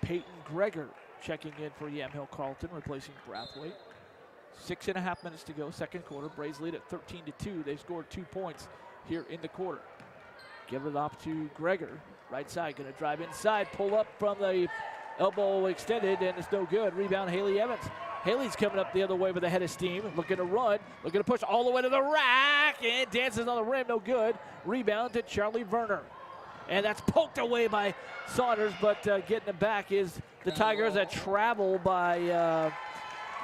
Peyton Greger checking in for Yamhill-Carlton, replacing Brathwaite. 6.5 minutes to go, second quarter. Braves lead at 13-2. They've scored 2 points here in the quarter. Give it off to Greger. Right side, going to drive inside, pull up from the elbow extended, and it's no good. Rebound, Haley Evans. Haley's coming up the other way with a head of steam, looking to run, looking to push all the way to the rack, and dances on the rim, no good. Rebound to Charlie Werner. And that's poked away by Saunders, but getting it back is the Tigers. That travel by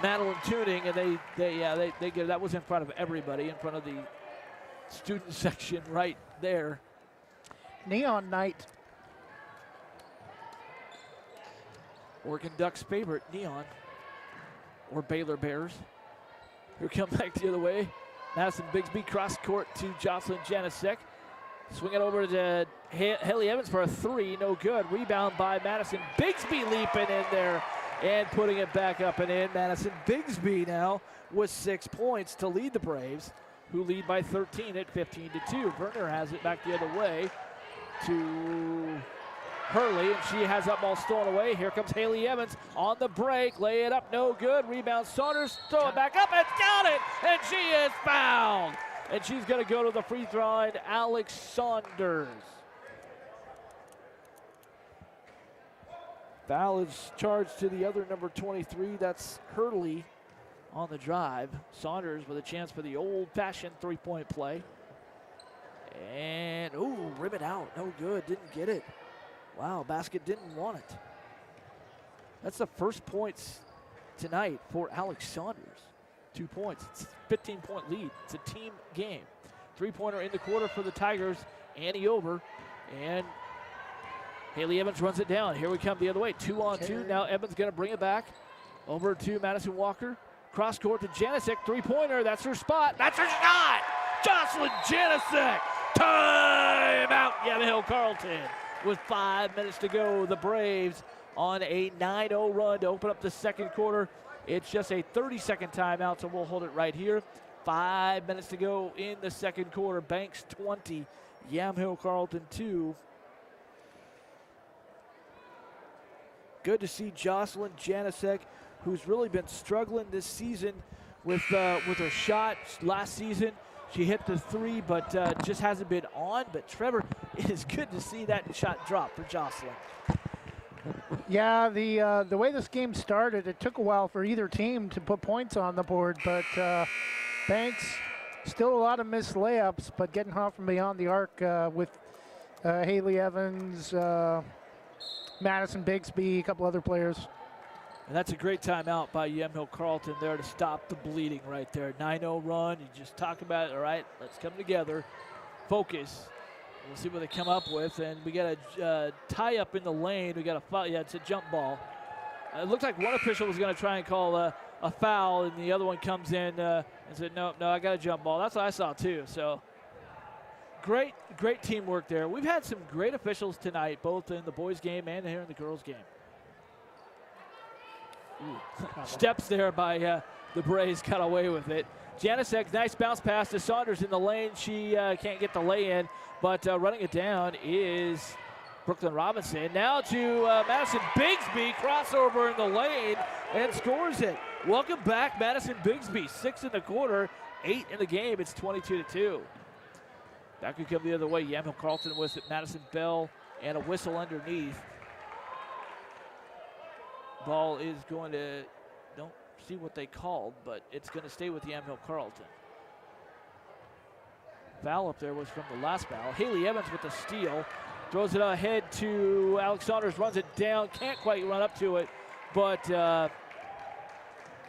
Madeline Tuning, and they get that was in front of everybody, in front of the student section right there. Neon night. Oregon Ducks favorite, Neon, or Baylor Bears. Here come back the other way. Madison Bigsby cross court to Jocelyn Janasek. Swing it over to Haley Evans for a three, no good. Rebound by Madison Bigsby, leaping in there and putting it back up and in. Madison Bigsby now with 6 points to lead the Braves, who lead by 13 at 15-2. Werner has it back the other way to Hurley, and she has that ball stolen away. Here comes Haley Evans on the break. Lay it up, no good. Rebound Saunders, throw it back up, and got it! And she is fouled! And she's going to go to the free throw line, Alex Saunders. Foul is charged to the other number 23. That's Hurley on the drive. Saunders with a chance for the old-fashioned three-point play. And, ooh, rib it out. No good. Didn't get it. Wow, basket didn't want it. That's the first points tonight for Alex Saunders. 2 points. It's a 15-point lead. It's a team game. Three-pointer in the quarter for the Tigers. Annie over. And Haley Evans runs it down. Here we come the other way. 2-on-2. Now Evans going to bring it back over to Madison Walker. Cross court to Janasek. Three-pointer. That's her spot. That's her shot! Jocelyn Janasek! Timeout, Yamhill-Carlton. With 5 minutes to go, the Braves on a 9-0 run to open up the second quarter. It's just a 30-second timeout, so we'll hold it right here. 5 minutes to go in the second quarter. Banks 20, Yamhill-Carlton 2. Good to see Jocelyn Janasek, who's really been struggling this season with her shot. Last season, she hit the three, but just hasn't been on. But Trevor, it is good to see that shot drop for Jocelyn. Yeah, the way this game started, it took a while for either team to put points on the board, but Banks, still a lot of missed layups, but getting hot from beyond the arc with Haley Evans, Madison Bigsby, a couple other players. And that's a great timeout by Yamhill-Carlton there to stop the bleeding right there. 9-0 run, you just talk about it. All right, let's come together, focus. We'll see what they come up with, and we got a tie up in the lane. We got a foul. Yeah, it's a jump ball. It looked like one official was going to try and call a foul, and the other one comes in and said, no, I got a jump ball. That's what I saw too. So great teamwork there. We've had some great officials tonight, both in the boys' game and here in the girls' game. Steps there by the Braves, got away with it. Janasek, nice bounce pass to Saunders in the lane. She can't get the lay-in, but running it down is Brooklyn Robinson. Now to Madison Bigsby, crossover in the lane, and scores it. Welcome back, Madison Bigsby. 6 in the quarter, 8 in the game. It's 22-2. Back we come the other way. Yamhill-Carlton with it. Madison Bell and a whistle underneath. Ball is going to, don't see what they called, but it's going to stay with Yamhill-Carlton. Foul up there was from the last foul. Haley Evans with the steal. Throws it ahead to Alex Saunders, runs it down, can't quite run up to it, but the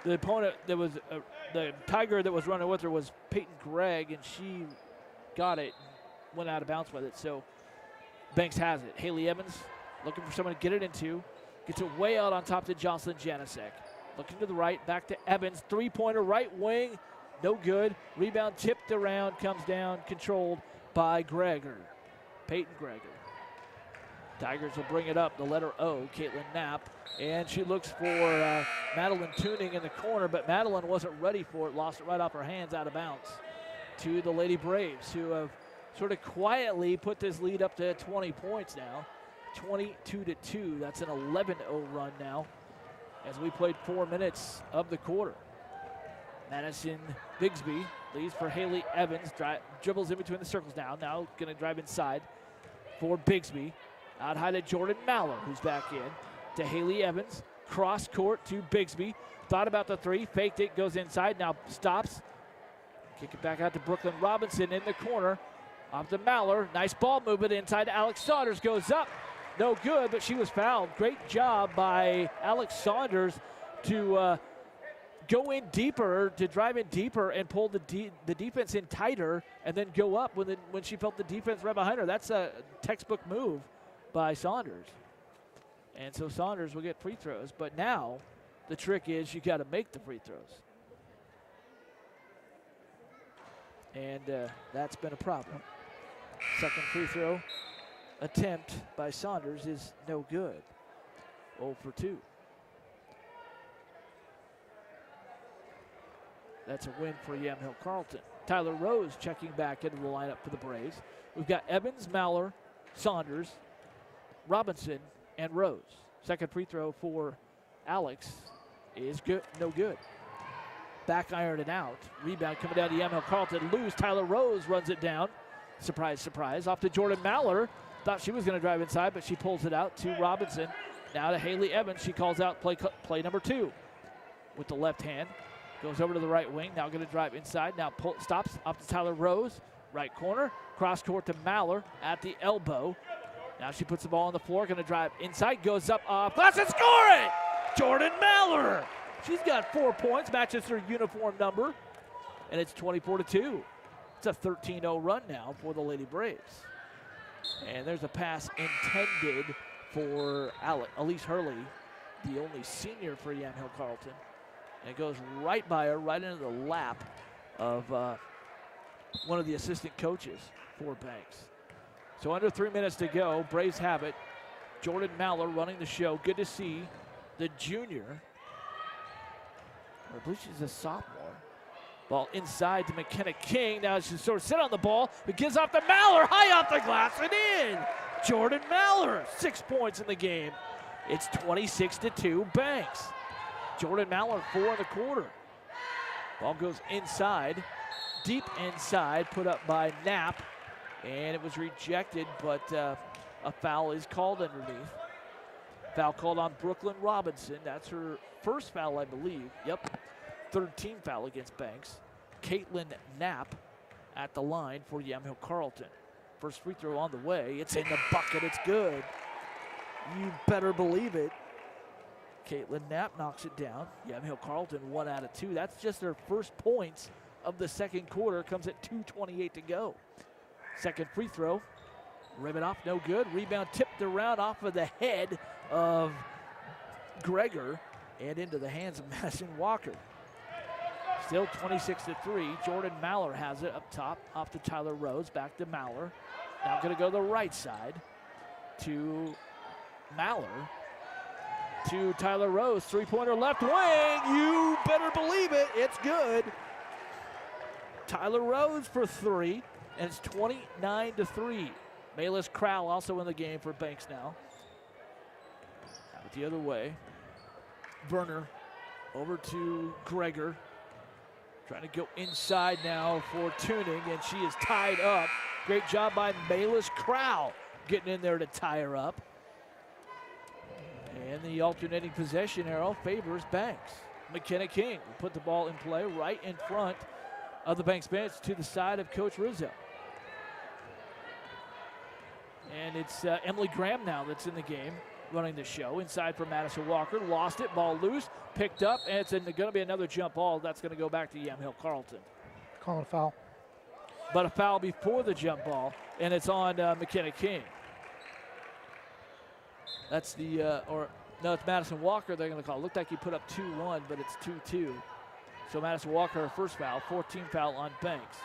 opponent that was, the Tiger that was running with her was Peyton Gregg, and she got it, went out of bounds with it, so Banks has it. Haley Evans looking for someone to get it into. Gets it way out on top to Jocelyn Janasek. Looking to the right, back to Evans. Three-pointer, right wing. no good. Rebound tipped around, comes down, controlled by Peyton Greger. Tigers will bring it up, the letter O, Caitlin Knapp, and she looks for Madeline Tuning in the corner, but Madeline wasn't ready for it, lost it right off her hands, out of bounds to the Lady Braves, who have sort of quietly put this lead up to 20 points now, 22-2. That's an 11-0 run now as we played 4 minutes of the quarter. Madison Bigsby leads for Haley Evans, dribbles in between the circles now going to drive inside for Bigsby. Out high to Jordan Maller, who's back in to Haley Evans. Cross court to Bigsby. Thought about the three, faked it, goes inside, now stops. Kick it back out to Brooklyn Robinson in the corner. Off to Maller. Nice ball movement inside to Alex Saunders. Goes up. No good, but she was fouled. Great job by Alex Saunders to go in deeper, to drive in deeper and pull the defense in tighter and then go up when she felt the defense right behind her. That's a textbook move by Saunders. And so Saunders will get free throws. But now the trick is you got to make the free throws. And that's been a problem. Second free throw attempt by Saunders is no good. 0 for 2. That's a win for Yamhill-Carlton. Tyler Rose checking back into the lineup for the Braves. We've got Evans, Maller, Saunders, Robinson, and Rose. Second free throw for Alex is good, no good. Back iron it out. Rebound coming down to Yamhill-Carlton. Loose. Tyler Rose runs it down. Surprise, surprise. Off to Jordan Maller. Thought she was going to drive inside, but she pulls it out to Robinson. Now to Haley Evans. She calls out play number 2 with the left hand. Goes over to the right wing. Now going to drive inside. Now stops up to Tyler Rose. Right corner. Cross court to Maller at the elbow. Now she puts the ball on the floor. Going to drive inside. Goes up off glass and score it! Jordan Maller. She's got 4 points. Matches her uniform number. And it's 24-2. It's a 13-0 run now for the Lady Braves. And there's a pass intended for Elise Hurley, the only senior for Yamhill-Carlton. And it goes right by her, right into the lap of one of the assistant coaches for Banks. So under 3 minutes to go, Braves have it. Jordan Maller running the show. Good to see the junior. I believe she's a sophomore. Ball inside to McKenna King. Now she's sort of sit on the ball. It gives off to Maller, high off the glass and in. Jordan Maller, 6 points in the game. It's 26-2 Banks. Jordan Maller, 4 in the quarter. Ball goes inside, deep inside, put up by Knapp, and it was rejected, but a foul is called underneath. Foul called on Brooklyn Robinson. That's her first foul, I believe. Yep, third team foul against Banks. Caitlin Knapp at the line for Yamhill-Carlton. First free throw on the way. It's in the bucket. It's good. You better believe it. Caitlin Knapp knocks it down. Yamhill-Carlton 1 out of 2. That's just their first points of the second quarter. Comes at 2:28 to go. Second free throw. Ribbon off, no good. Rebound tipped around off of the head of Greger and into the hands of Madison Walker. Still 26-3. Jordan Maller has it up top, off to Tyler Rose, back to Maller. Now going to go the right side to Maller. To Tyler Rose, three-pointer left wing. You better believe it. It's good. Tyler Rose for 3, and it's 29-3. Malis Crowell also in the game for Banks now. But the other way. Werner over to Greger. Trying to go inside now for Tuning, and she is tied up. Great job by Malis Crowell getting in there to tie her up. And the alternating possession arrow favors Banks. McKenna King will put the ball in play right in front of the Banks bench to the side of Coach Rizzo. And it's Emily Graham now that's in the game, running the show. Inside for Madison Walker. Lost it, ball loose, picked up, and it's going to be another jump ball. That's going to go back to Yamhill-Carlton. Calling a foul. But a foul before the jump ball, and it's on McKenna King. That's the, no, it's Madison Walker they're going to call. Looked like he put up 2-1, but it's 2-2. So Madison Walker, her first foul, 14 foul on Banks.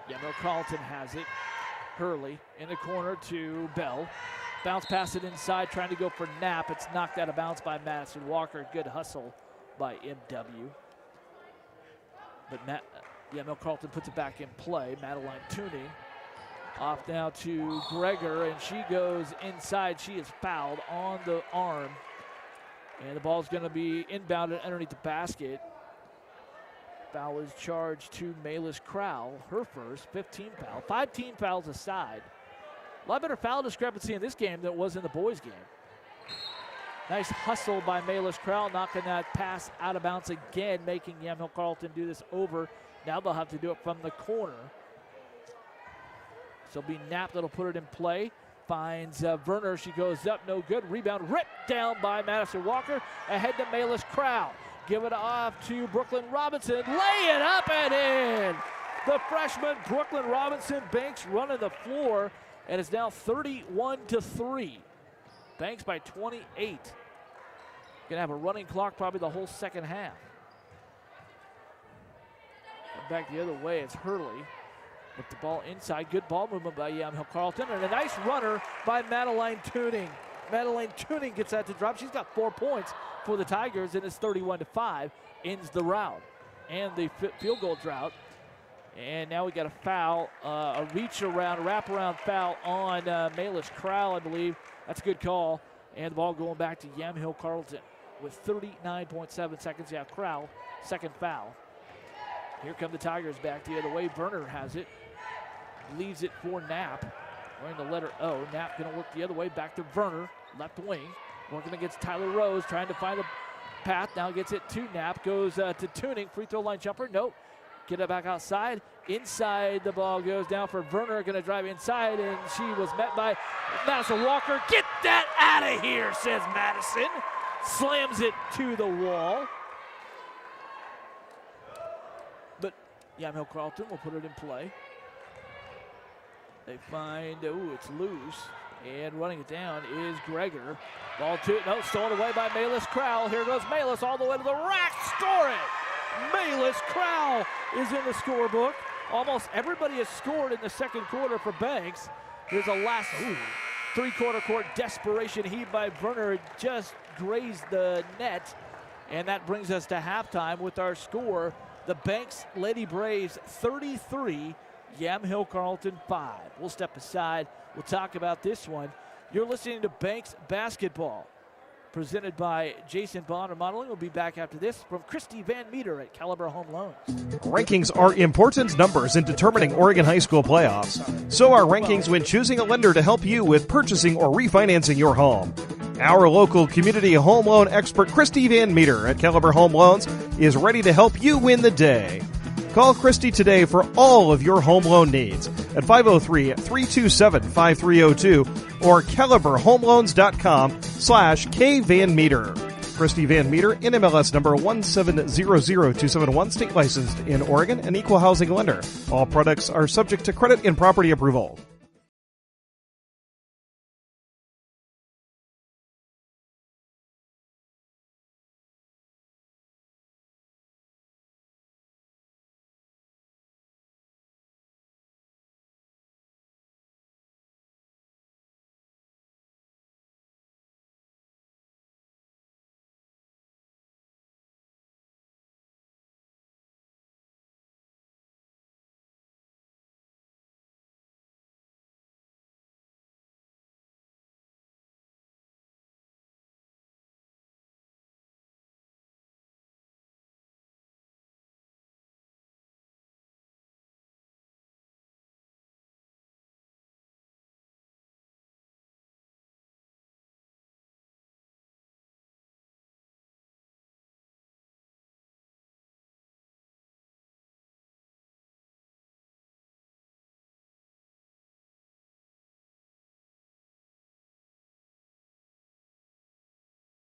Yamhill-Carlton has it. Hurley in the corner to Bell. Bounce pass it inside, trying to go for Knapp. It's knocked out of bounds by Madison Walker. Good hustle by MW. But Yamhill-Carlton puts it back in play. Madeline Tuning off now to Greger, and she goes inside. She is fouled on the arm. And the ball's going to be inbounded underneath the basket. Foul is charged to Malis Crowell, her first, 15 foul. 5 team fouls aside. A lot better foul discrepancy in this game than it was in the boys' game. Nice hustle by Malis Crowell, knocking that pass out of bounds again, making Yamhill-Carlton do this over. Now they'll have to do it from the corner. So it'll be Knapp that'll put it in play. Finds Werner. She goes up, no good. Rebound ripped down by Madison Walker. Ahead to Malis Crowell. Give it off to Brooklyn Robinson. Lay it up and in. The freshman Brooklyn Robinson. Banks running the floor, and it's now 31-3. Banks by 28. Gonna have a running clock probably the whole second half. And back the other way, it's Hurley. With the ball inside, good ball movement by Yamhill-Carlton, and a nice runner by Madeline Tuning. Madeline Tuning gets that to drop. She's got 4 points for the Tigers, and it's 31-5. Ends the round and the field goal drought. And now we got a foul, a reach around, wraparound foul on Malis Crowell, I believe. That's a good call. And the ball going back to Yamhill-Carlton with 39.7 seconds. Yeah, Crowell, second foul. Here come the Tigers back the other way. Werner has it. Leaves it for Knapp. Wearing the letter O. Knapp going to work the other way. Back to Werner, left wing. Working against Tyler Rose, trying to find a path. Now gets it to Knapp. Goes to Tuning. Free throw line jumper. Nope. Get it back outside. Inside the ball goes down for Werner. Going to drive inside, and she was met by Madison Walker. Get that out of here, says Madison. Slams it to the wall. But Yamhill-Carlton will put it in play. They find, it's loose. And running it down is Greger. Ball stolen away by Malis Crowell. Here goes Malis all the way to the rack. Score it! Malis Crowell is in the scorebook. Almost everybody has scored in the second quarter for Banks. Here's a last three-quarter court desperation heave by Werner. Just grazed the net. And that brings us to halftime with our score. The Banks Lady Braves 33, Yamhill-Carlton 5. We'll step aside. We'll talk about this one. You're listening to Banks Basketball, presented by Jason Bond Remodeling. We'll be back after this from Christy Van Meter at Caliber Home Loans. Rankings are important numbers in determining Oregon high school playoffs. So are rankings when choosing a lender to help you with purchasing or refinancing your home. Our local community home loan expert, Christy Van Meter at Caliber Home Loans, is ready to help you win the day. Call Christy today for all of your home loan needs at 503-327-5302 or caliberhomeloans.com/kvanmeter. Christy Van Meter, NMLS number 1700271, state licensed in Oregon, an equal housing lender. All products are subject to credit and property approval.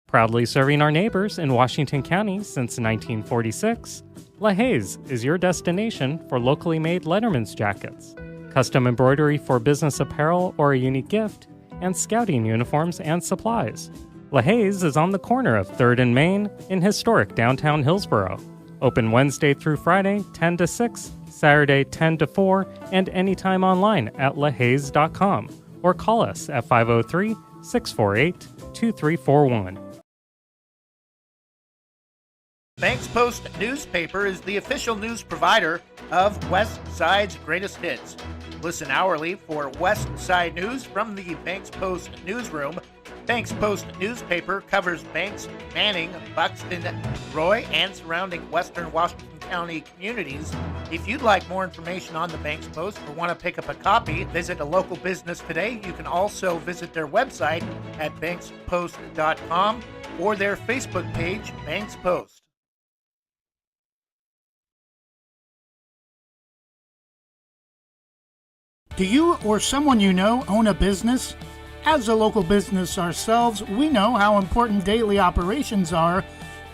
Proudly serving our neighbors in Washington County since 1946, LaHaye's is your destination for locally made Letterman's jackets, custom embroidery for business apparel or a unique gift, and scouting uniforms and supplies. LaHaye's is on the corner of 3rd and Main in historic downtown Hillsboro. Open Wednesday through Friday, 10 to 6, Saturday, 10 to 4, and anytime online at lahays.com or call us at 503-648-2341. Banks Post newspaper is the official news provider of West Side's greatest hits. Listen hourly for West Side news from the Banks Post newsroom. Banks Post newspaper covers Banks, Manning, Buxton, Roy, and surrounding western Washington County communities. If you'd like more information on the Banks Post or want to pick up a copy, visit a local business today. You can also visit their website at bankspost.com or their Facebook page, Banks Post. Do you or someone you know own a business? As a local business ourselves, we know how important daily operations are,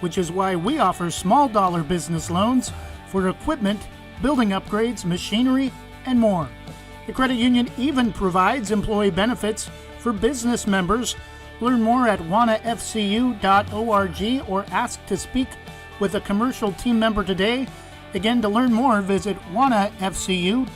which is why we offer small dollar business loans for equipment, building upgrades, machinery, and more. The credit union even provides employee benefits for business members. Learn more at wanafcu.org or ask to speak with a commercial team member today. Again, to learn more, visit wanafcu.org.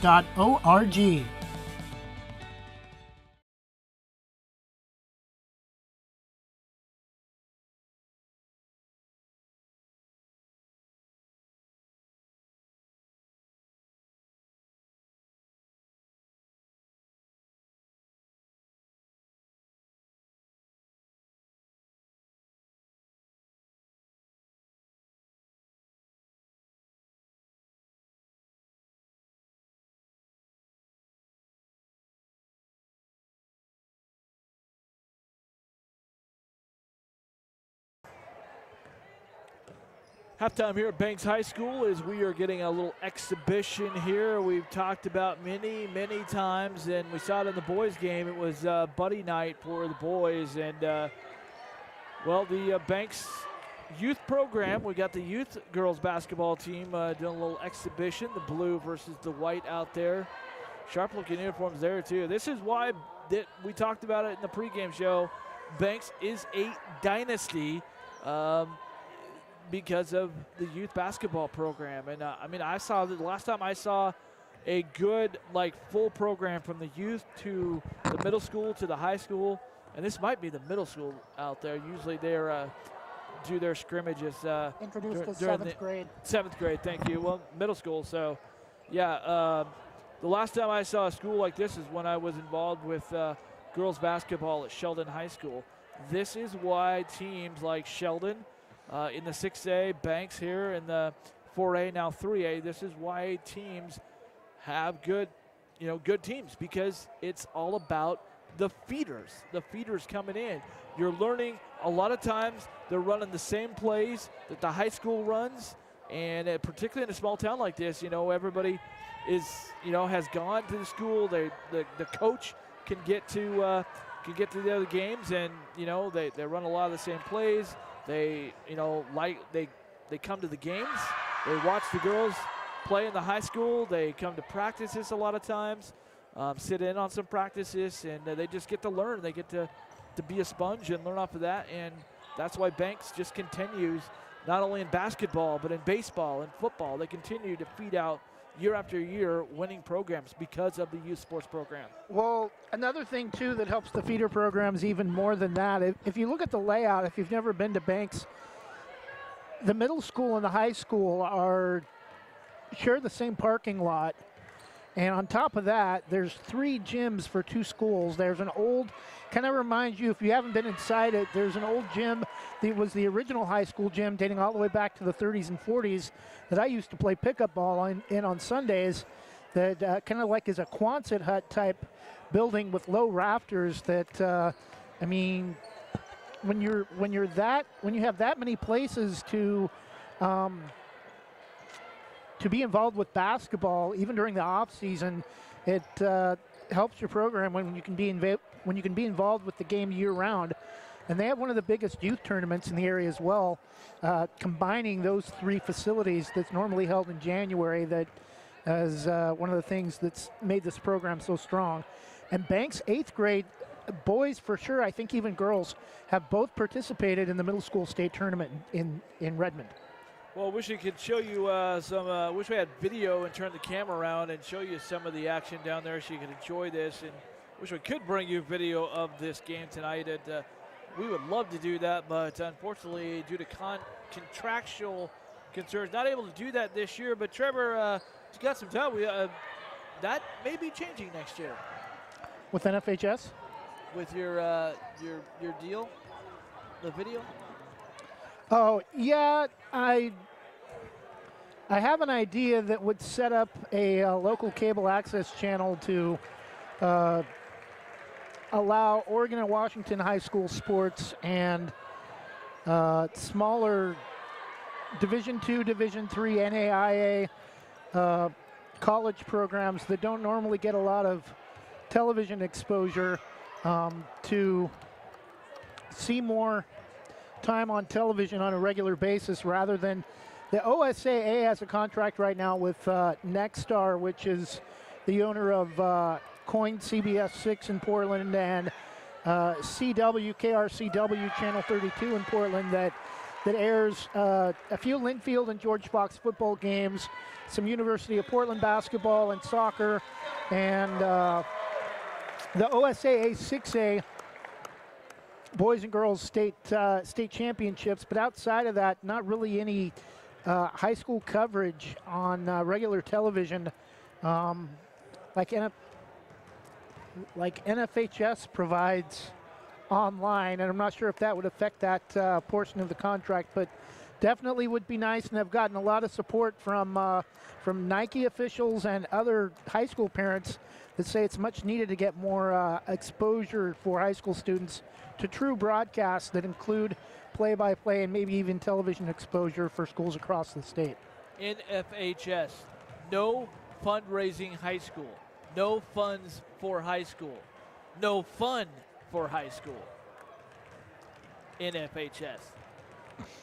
Halftime here at Banks High School as we are getting a little exhibition here. We've talked about many times, and we saw it in the boys' game. It was buddy night for the boys, and the Banks youth program, we got the youth girls basketball team doing a little exhibition, the blue versus the white out there. Sharp-looking uniforms there, too. This is why we talked about it in the pregame show. Banks is a dynasty. Because of the youth basketball program. And I saw the last time I saw a good, full program from the youth to the middle school to the high school, and this might be the middle school out there. Usually they're do their scrimmages. Introduced to seventh grade. Seventh grade, thank you. Well, middle school. So, yeah, the last time I saw a school like this is when I was involved with girls basketball at Sheldon High School. This is why teams like Sheldon, in the 6A, Banks here in the 4A, now 3A. This is why teams have good teams, because it's all about the feeders. The feeders coming in. You're learning a lot of times they're running the same plays that the high school runs, and particularly in a small town like this, everybody has gone to the school. The coach can get to the other games, and they run a lot of the same plays. They come to the games. They watch the girls play in the high school. They come to practices a lot of times, sit in on some practices, and they just get to learn. They get to be a sponge and learn off of that, and that's why Banks just continues, not only in basketball, but in baseball and football. They continue to feed out year after year winning programs because of the youth sports program. Well, another thing, too, that helps the feeder programs even more than that, if you look at the layout, if you've never been to Banks, the middle school and the high school share the same parking lot. And on top of that, there's 3 gyms for 2 schools. There's an old, kind of reminds you, if you haven't been inside it, there's an old gym that was the original high school gym dating all the way back to the 30s and 40s that I used to play pickup ball in on Sundays, that kind of like is a Quonset hut type building with low rafters that, when you have that many places to be involved with basketball, even during the off season, it helps your program when you can be involved with the game year round. And they have one of the biggest youth tournaments in the area as well, combining those 3 facilities that's normally held in January. That is one of the things that's made this program so strong. And Banks 8th grade boys, for sure, I think even girls, have both participated in the middle school state tournament in Redmond. Well, wish we could show you wish we had video and turn the camera around and show you some of the action down there so you can enjoy this. And wish we could bring you video of this game tonight. We would love to do that, but unfortunately, due to contractual concerns, not able to do that this year. But Trevor, you got some time. That may be changing next year. With NFHS? With your deal, the video. Oh yeah, I have an idea that would set up a local cable access channel to allow Oregon and Washington high school sports and smaller Division II, Division III, NAIA college programs that don't normally get a lot of television exposure to see more time on television on a regular basis, rather than the OSAA has a contract right now with Nexstar, which is the owner of Coin CBS 6 in Portland and KRCW Channel 32 in Portland that airs a few Linfield and George Fox football games, some University of Portland basketball and soccer, and the OSAA 6A boys and girls state championships. But outside of that, not really any high school coverage on regular television like NFHS provides online, and I'm not sure if that would affect that portion of the contract, but definitely would be nice. And I've gotten a lot of support from Nike officials and other high school parents that say it's much needed to get more exposure for high school students to true broadcasts that include play-by-play and maybe even television exposure for schools across the state. NFHS, no fundraising high school, no funds for high school, no fun for high school. NFHS.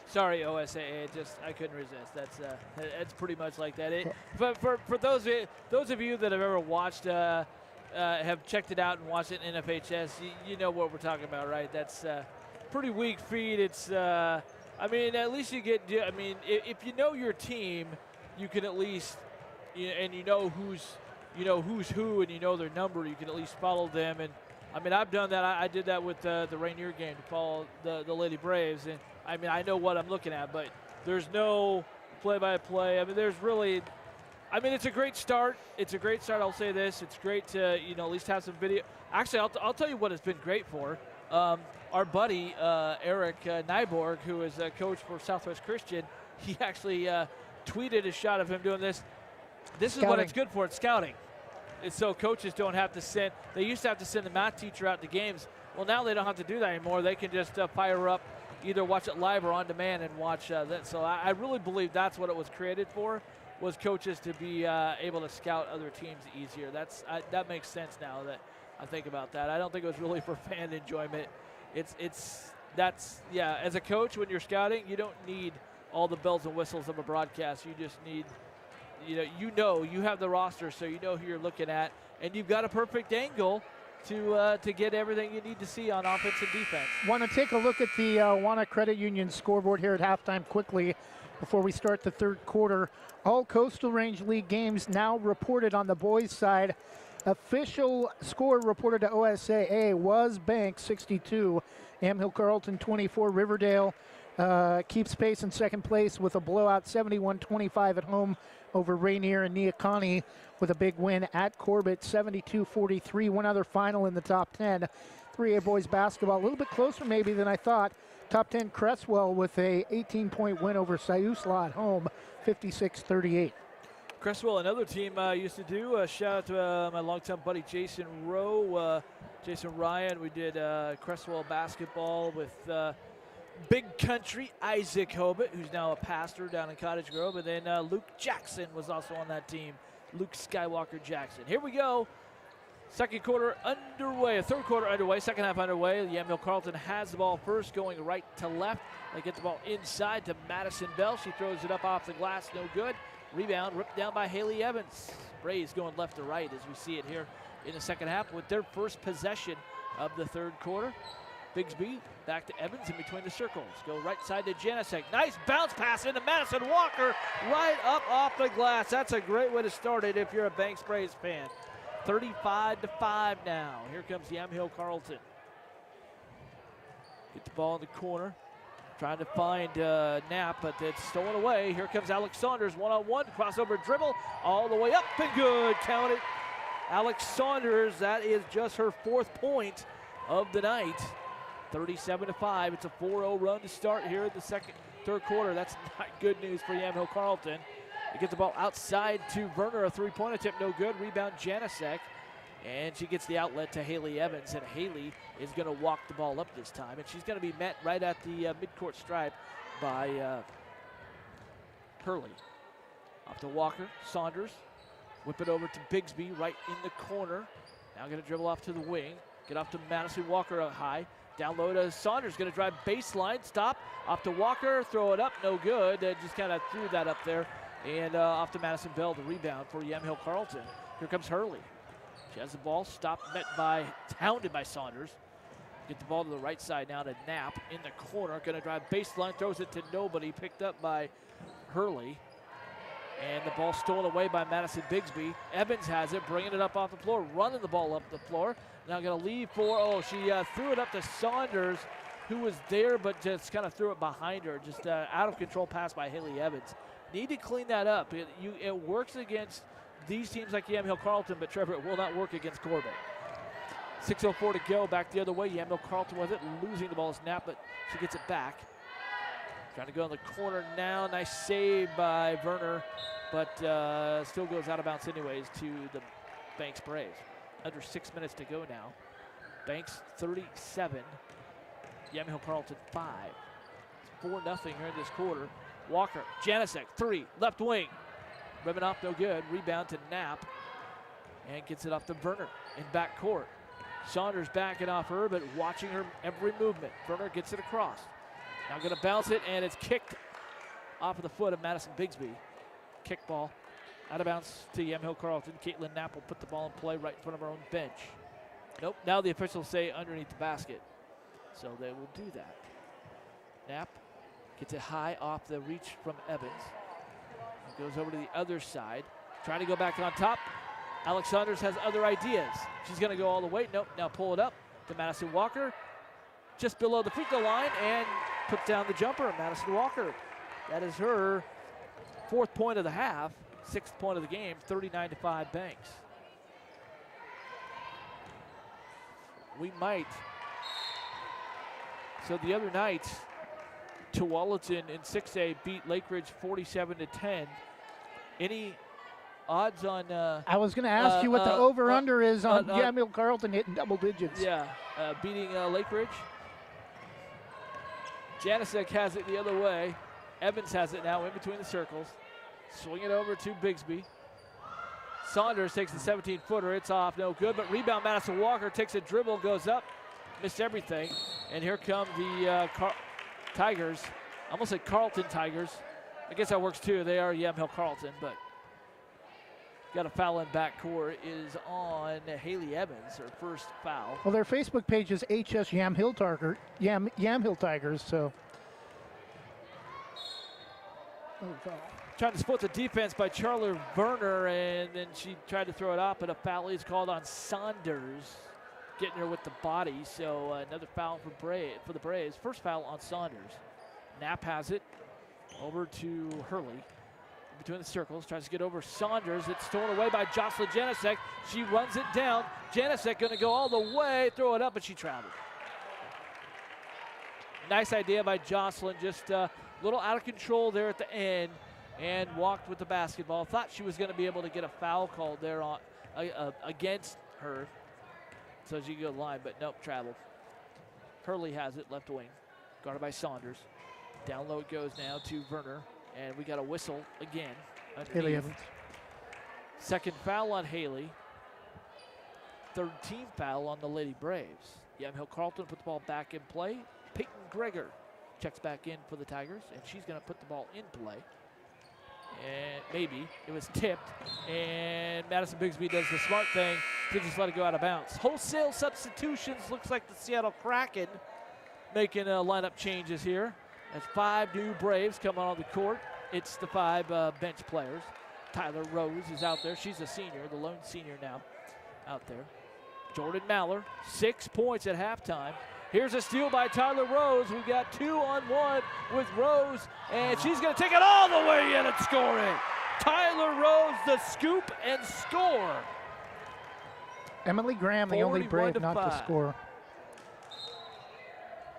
Sorry, OSAA. I couldn't resist. That's pretty much like that. But for those of you that have ever watched, have checked it out and watched it in NFHS, you know what we're talking about, right? That's pretty weak feed. It's at least you get. If you know your team, you can at least, and you know who's who, and you know their number. You can at least follow them. And I've done that. I did that with the Rainier game to follow the Lady Braves, and I know what I'm looking at, but there's no play-by-play. There's really, it's a great start. It's a great start. I'll say this. It's great to, at least have some video. Actually, I'll tell you what it's been great for. Our buddy, Eric Nyborg, who is a coach for Southwest Christian, he actually tweeted a shot of him doing this. This is what it's good for. It's scouting. It's so coaches don't have to send. They used to have to send the math teacher out to games. Well, now they don't have to do that anymore. They can just fire up, either watch it live or on demand and watch that. So I really believe that's what it was created for, was coaches to be able to scout other teams easier. That makes sense now that I think about that. I don't think it was really for fan enjoyment. As a coach, when you're scouting, you don't need all the bells and whistles of a broadcast. You just need, you have the roster, so you know who you're looking at, and you've got a perfect angle to get everything you need to see on offense and defense. Want to take a look at the Wana Credit Union scoreboard here at halftime quickly before we start the third quarter. All Coastal Range League games now reported on the boys' side. Official score reported to OSAA was Bank 62, Yamhill-Carlton 24. Riverdale keeps pace in second place with a blowout 71-25 at home over Rainier, and Neocani with a big win at Corbett 72-43. One other final in the top 10. 3A boys basketball, a little bit closer maybe than I thought. Top 10 Cresswell with a 18-point win over Siuslaw at home 56-38. Cresswell, another team I used to do. Shout out to my longtime buddy Jason Rowe, Jason Ryan. We did Cresswell basketball with Big Country Isaac Hobart, who's now a pastor down in Cottage Grove. And then Luke Jackson was also on that team. Luke Skywalker Jackson. Here we go. Second quarter underway, third quarter underway, second half underway. Yamhill-Carlton has the ball first, going right to left. They get the ball inside to Madison Bell. She throws it up off the glass, no good. Rebound ripped down by Haley Evans. Braves going left to right as we see it here in the second half with their first possession of the third quarter. Bigsby back to Evans in between the circles. Go right side to Janicek. Nice bounce pass into Madison Walker right up off the glass. That's a great way to start it if you're a Banks Braves fan. 35-5 now. Here comes Yamhill-Carlton. Get the ball in the corner. Trying to find Knapp, but it's stolen away. Here comes Alex Saunders, one-on-one, crossover dribble, all the way up and good. Count it. Alex Saunders, that is just her 4th point of the night. 37-5. It's a 4-0 run to start here in the third quarter. That's not good news for Yamhill-Carlton. They get the ball outside to Werner, a 3-point attempt, no good. Rebound Janicek, and she gets the outlet to Haley Evans, and Haley is going to walk the ball up this time, and she's going to be met right at the midcourt stripe by Hurley. Off to Walker, Saunders, whip it over to Bigsby right in the corner. Now going to dribble off to the wing, get off to Madison Walker out high. Down low to Saunders, going to drive baseline, stop, off to Walker, throw it up, no good. Just kind of threw that up there, and off to Madison Bell, the rebound for Yamhill-Carlton. Here comes Hurley. She has the ball, stopped, hounded by Saunders. Get the ball to the right side now to Knapp in the corner. Going to drive baseline, throws it to nobody, picked up by Hurley. And the ball stolen away by Madison Bigsby. Evans has it, bringing it up off the floor, running the ball up the floor. Now going to leave for, she threw it up to Saunders, who was there, but just kind of threw it behind her. Just out of control pass by Haley Evans. Need to clean that up. It works against these teams like Yamhill-Carlton, but Trevor, it will not work against Corbin. 6:04 to go, back the other way. Yamhill-Carlton with it, losing the ball is Knapp, but she gets it back. Trying to go in the corner now. Nice save by Werner, but still goes out of bounds anyways to the Banks Braves. Under 6 minutes to go now. Banks 37, Yamhill-Carlton 5. It's 4-0 here in this quarter. Walker, Janicek, 3, left wing. Ribbon off, no good. Rebound to Knapp, and gets it off to Werner in back court. Saunders backing off her, but watching her every movement. Werner gets it across. Now going to bounce it, and it's kicked off of the foot of Madison Bigsby. Kick ball out of bounds to Yamhill-Carlton. Caitlin Knapp will put the ball in play right in front of her own bench. Nope, now the officials say underneath the basket. So they will do that. Knapp gets it high off the reach from Evans. Goes over to the other side. Trying to go back on top. Alex Saunders has other ideas. She's going to go all the way. Nope, now pull it up to Madison Walker. Just below the free throw line and put down the jumper. Madison Walker. That is her 4th point of the half. 6th point of the game. 39-5 Banks. We might. So the other night, Tualatin in 6A beat Lake Ridge 47-10. Any odds on? I was going to ask you what the over/under is on Yamhill-Carlton hitting double digits. Yeah, beating Lake Ridge. Janicek has it the other way. Evans has it now in between the circles. Swing it over to Bigsby. Saunders takes the 17-footer. It's off, no good. But rebound, Madison Walker takes a dribble, goes up, missed everything. And here come the Tigers. I almost said Carlton Tigers. I guess that works too. They are Yamhill-Carlton, but got a foul in backcourt. It is on Haley Evans, her first foul. Well, their Facebook page is HS Yamhill Tigers, so. Trying to split the defense by Charlie Werner, and then she tried to throw it up, but a foul is called on Saunders, getting her with the body. So another foul for the Braves. First foul on Saunders. Knapp has it over to Hurley. Between the circles, tries to get over Saunders. It's stolen away by Jocelyn Janicek. She runs it down. Janicek going to go all the way, throw it up, but she traveled. Nice idea by Jocelyn, just a little out of control there at the end, and walked with the basketball. Thought she was going to be able to get a foul called there on against her, so she could go to the line, but nope, traveled. Hurley has it, left wing, guarded by Saunders. Down low it goes now to Werner. And we got a whistle again. Haley Evans. Second foul on Haley. Third team foul on the Lady Braves. Yamhill-Carlton put the ball back in play. Peyton Greger checks back in for the Tigers, and she's going to put the ball in play. And maybe it was tipped, and Madison Bigsby does the smart thing to just let it go out of bounds. Wholesale substitutions. Looks like the Seattle Kraken making lineup changes here. That's 5 new Braves coming on the court. It's the 5 bench players. Tyler Rose is out there. She's a senior, the lone senior now out there. Jordan Maller, 6 points at halftime. Here's a steal by Tyler Rose. We've got 2-on-1 with Rose, and she's going to take it all the way in and score it. Tyler Rose, the scoop and score. Emily Graham, the only Brave not to score.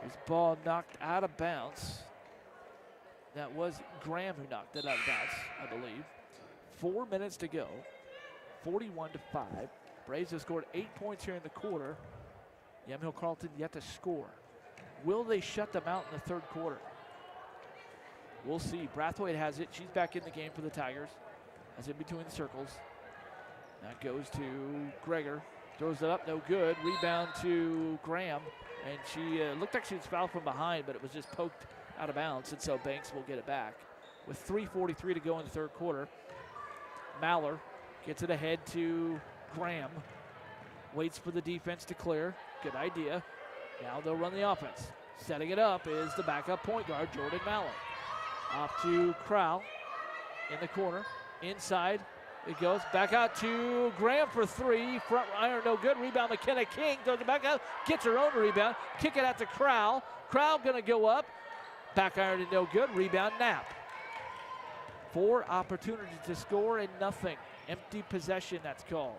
His ball knocked out of bounds. That was Graham who knocked it out of bounds, I believe. 4 minutes to go. 41-5. Braves have scored 8 points here in the quarter. Yamhill-Carlton yet to score. Will they shut them out in the third quarter? We'll see. Brathwaite has it. She's back in the game for the Tigers. That's in between the circles. That goes to Greger. Throws it up, no good. Rebound to Graham. And she looked like she was fouled from behind, but it was just poked out of bounds. And so Banks will get it back. With 3:43 to go in the third quarter, Maller gets it ahead to Graham. Waits for the defense to clear. Good idea. Now they'll run the offense. Setting it up is the backup point guard, Jordan Maller. Off to Crowell in the corner. Inside it goes. Back out to Graham for 3. Front iron, no good. Rebound, McKenna King. Throws it back out. Gets her own rebound. Kick it out to Crowell. Crowell going to go up. Back iron and no good. Rebound, Knapp. 4 opportunities to score and nothing. Empty possession, that's called.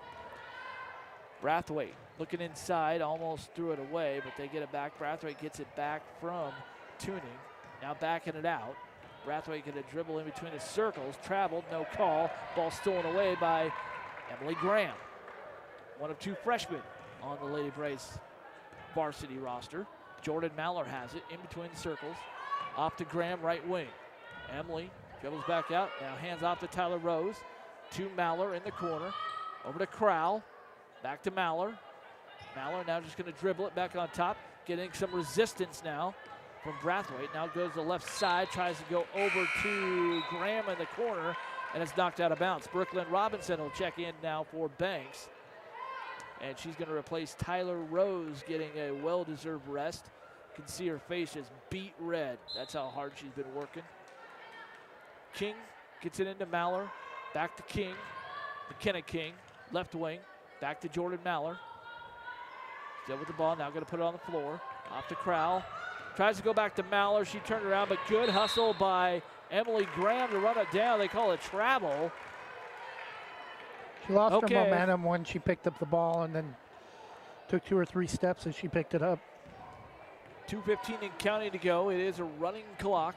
Brathwaite looking inside, almost threw it away, but they get it back. Brathwaite gets it back from Tuning. Now backing it out. Brathwaite going to dribble in between the circles. Traveled, no call. Ball stolen away by Emily Graham. One of 2 freshmen on the Lady Braves varsity roster. Jordan Maller has it in between the circles. Off to Graham, right wing. Emily dribbles back out. Now hands off to Tyler Rose. To Maller in the corner. Over to Crowell. Back to Maller. Maller now just going to dribble it back on top. Getting some resistance now from Brathwaite. Now goes to the left side. Tries to go over to Graham in the corner. And it's knocked out of bounds. Brooklyn Robinson will check in now for Banks. And she's going to replace Tyler Rose, getting a well-deserved rest. You can see her face is beet red. That's how hard she's been working. King gets it into Maller. Back to King. McKenna King, left wing. Back to Jordan Maller. Still with the ball, now going to put it on the floor. Off to Crowell. Tries to go back to Maller. She turned around, but good hustle by Emily Graham to run it down. They call it travel. She lost her momentum when she picked up the ball and then took 2 or 3 steps as she picked it up. 2:15 and counting to go. It is a running clock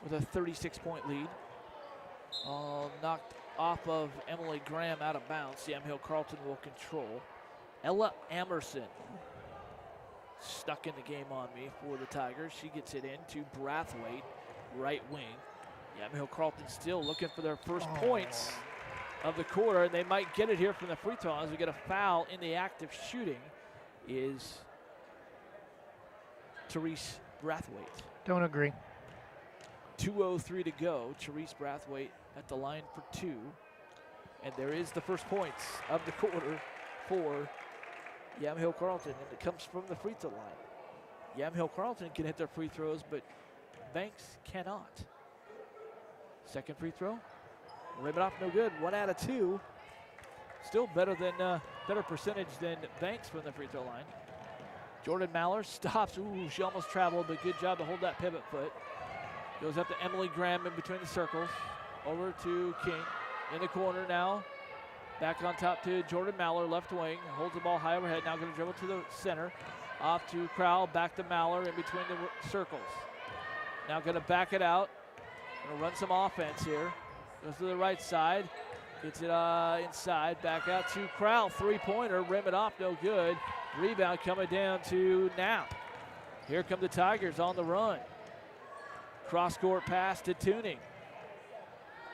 with a 36-point lead. Knocked off of Emily Graham out of bounds. Yamhill-Carlton will control. Ella Amerson stuck in the game on me for the Tigers. She gets it in to Brathwaite, right wing. Yamhill-Carlton still looking for their first points of the quarter, and they might get it here from the free throw as we get a foul in the act of shooting is Therese Brathwaite. Don't agree. 2:03 to go. Therese Brathwaite at the line for 2. And there is the first points of the quarter for Yamhill-Carlton, and it comes from the free throw line. Yamhill-Carlton can hit their free throws, but Banks cannot. Second free throw. Rim it off, no good. 1 out of 2. Still better percentage than Banks from the free throw line. Jordan Maller stops. Ooh, she almost traveled, but good job to hold that pivot foot. Goes up to Emily Graham in between the circles. Over to King in the corner now. Back on top to Jordan Maller, left wing. Holds the ball high overhead. Now going to dribble to the center. Off to Crowell, back to Maller in between the circles. Now going to back it out. Going to run some offense here. Goes to the right side. Gets it inside. Back out to Crowell. 3-pointer. Rim it off. No good. Rebound coming down to Knapp. Here come the Tigers on the run. Cross-court pass to Tuning.